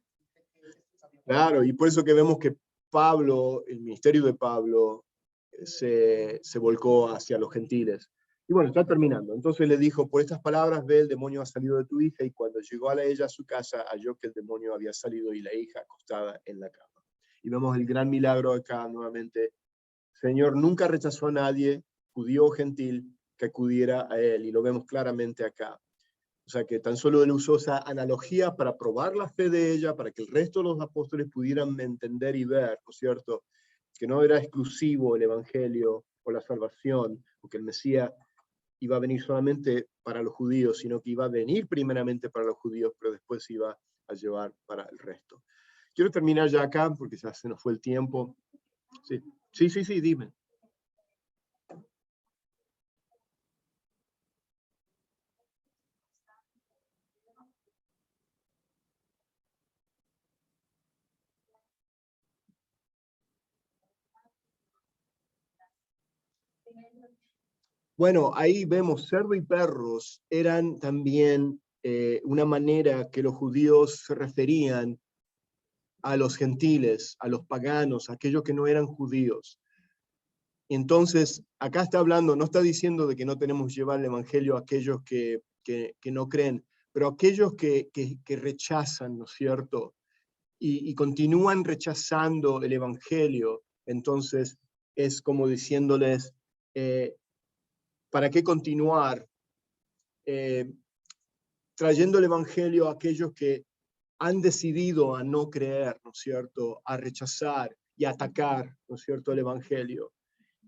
Claro, y por eso que vemos que Pablo, el ministerio de Pablo, se volcó hacia los gentiles. Y bueno, está terminando. Entonces le dijo, por estas palabras, ve, el demonio ha salido de tu hija, y cuando llegó a ella a su casa, halló que el demonio había salido y la hija acostada en la cama. Y vemos el gran milagro acá nuevamente. Señor nunca rechazó a nadie, judío o gentil, que acudiera a él, y lo vemos claramente acá. O sea que tan solo él usó esa analogía para probar la fe de ella, para que el resto de los apóstoles pudieran entender y ver, ¿no es cierto?, que no era exclusivo el evangelio o la salvación, o que el Mesías iba a venir solamente para los judíos, sino que iba a venir primeramente para los judíos, pero después iba a llevar para el resto. Quiero terminar ya acá, porque ya se nos fue el tiempo. Sí, dime. Bueno, ahí vemos cerdo y perros eran también una manera que los judíos se referían a los gentiles, a los paganos, a aquellos que no eran judíos. Entonces, acá está hablando, no está diciendo de que no tenemos que llevar el evangelio a aquellos que no creen, pero aquellos que rechazan, ¿no es cierto? Y continúan rechazando el evangelio, entonces es como diciéndoles, ¿para qué continuar trayendo el evangelio a aquellos que han decidido a no creer, ¿no es cierto?, a rechazar y a atacar, ¿no es cierto?, el evangelio?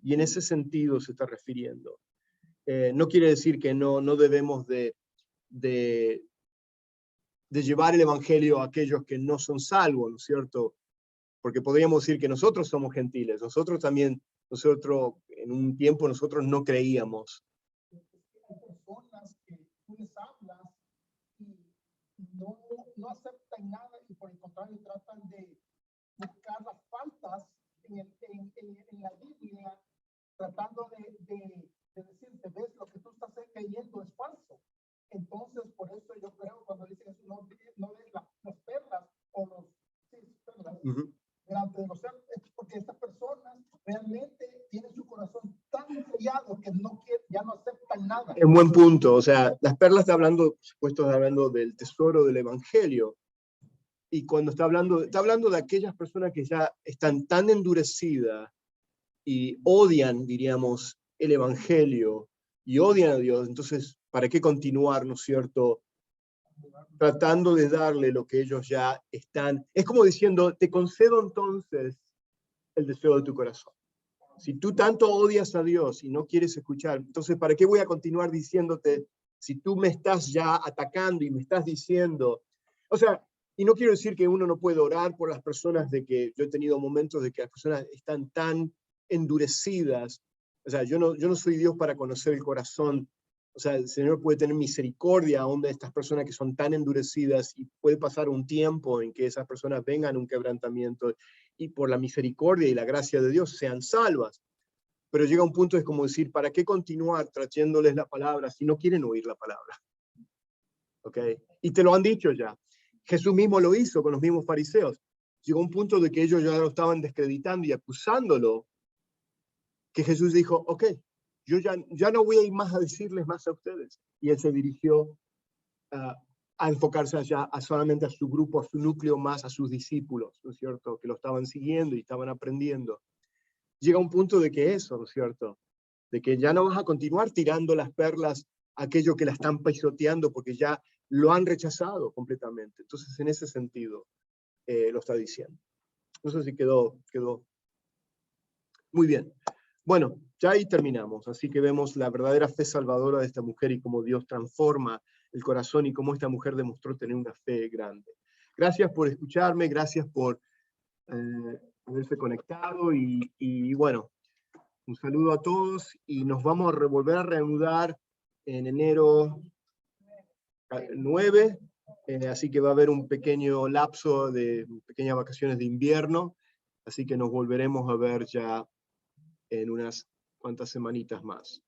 Y en ese sentido se está refiriendo. No quiere decir que no debemos de llevar el evangelio a aquellos que no son salvos, ¿no es cierto? Porque podríamos decir que nosotros somos gentiles, nosotros en un tiempo nosotros no creíamos. Hay personas que tú les hablas y no aceptan nada, y por el contrario tratan de buscar las faltas en la Biblia, tratando de decirte, ves, lo que tú estás creyendo es falso. Entonces, por eso yo creo, cuando dicen no ves las perlas o los perlas delante de los cerdos, es porque estas personas realmente tienen su corazón tan enfriado que ya no aceptan nada. Es un buen punto. O sea, las perlas está hablando, por supuesto, está hablando del tesoro del evangelio. Y cuando está hablando de aquellas personas que ya están tan endurecidas y odian, diríamos, el evangelio y odian a Dios, entonces, ¿para qué continuar, no es cierto?, tratando de darle lo que ellos ya están? Es como diciendo, te concedo entonces el deseo de tu corazón. Si tú tanto odias a Dios y no quieres escuchar, entonces, ¿para qué voy a continuar diciéndote si tú me estás ya atacando y me estás diciendo? O sea, y no quiero decir que uno no puede orar por las personas, de que yo he tenido momentos de que las personas están tan endurecidas. O sea, yo no soy Dios para conocer el corazón. O sea, el Señor puede tener misericordia aún de estas personas que son tan endurecidas, y puede pasar un tiempo en que esas personas vengan a un quebrantamiento y por la misericordia y la gracia de Dios sean salvas. Pero llega un punto, es como decir, ¿para qué continuar trayéndoles la palabra si no quieren oír la palabra? ¿Ok? Y te lo han dicho ya. Jesús mismo lo hizo con los mismos fariseos. Llegó un punto de que ellos ya lo estaban descreditando y acusándolo, que Jesús dijo, ok, yo ya no voy a ir más a decirles más a ustedes. Y él se dirigió a enfocarse allá solamente a su grupo, a su núcleo más, a sus discípulos, ¿no es cierto?, que lo estaban siguiendo y estaban aprendiendo. Llega un punto de que eso, ¿no es cierto?, de que ya no vas a continuar tirando las perlas a aquellos que la están pisoteando porque ya lo han rechazado completamente. Entonces, en ese sentido, lo está diciendo. No sé si quedó muy bien. Bueno, ya ahí terminamos, así que vemos la verdadera fe salvadora de esta mujer y cómo Dios transforma el corazón y cómo esta mujer demostró tener una fe grande. Gracias por escucharme, gracias por haberse conectado y bueno, un saludo a todos y nos vamos a volver a reanudar en enero 9, así que va a haber un pequeño lapso de pequeñas vacaciones de invierno, así que nos volveremos a ver ya en unas cuantas semanitas más.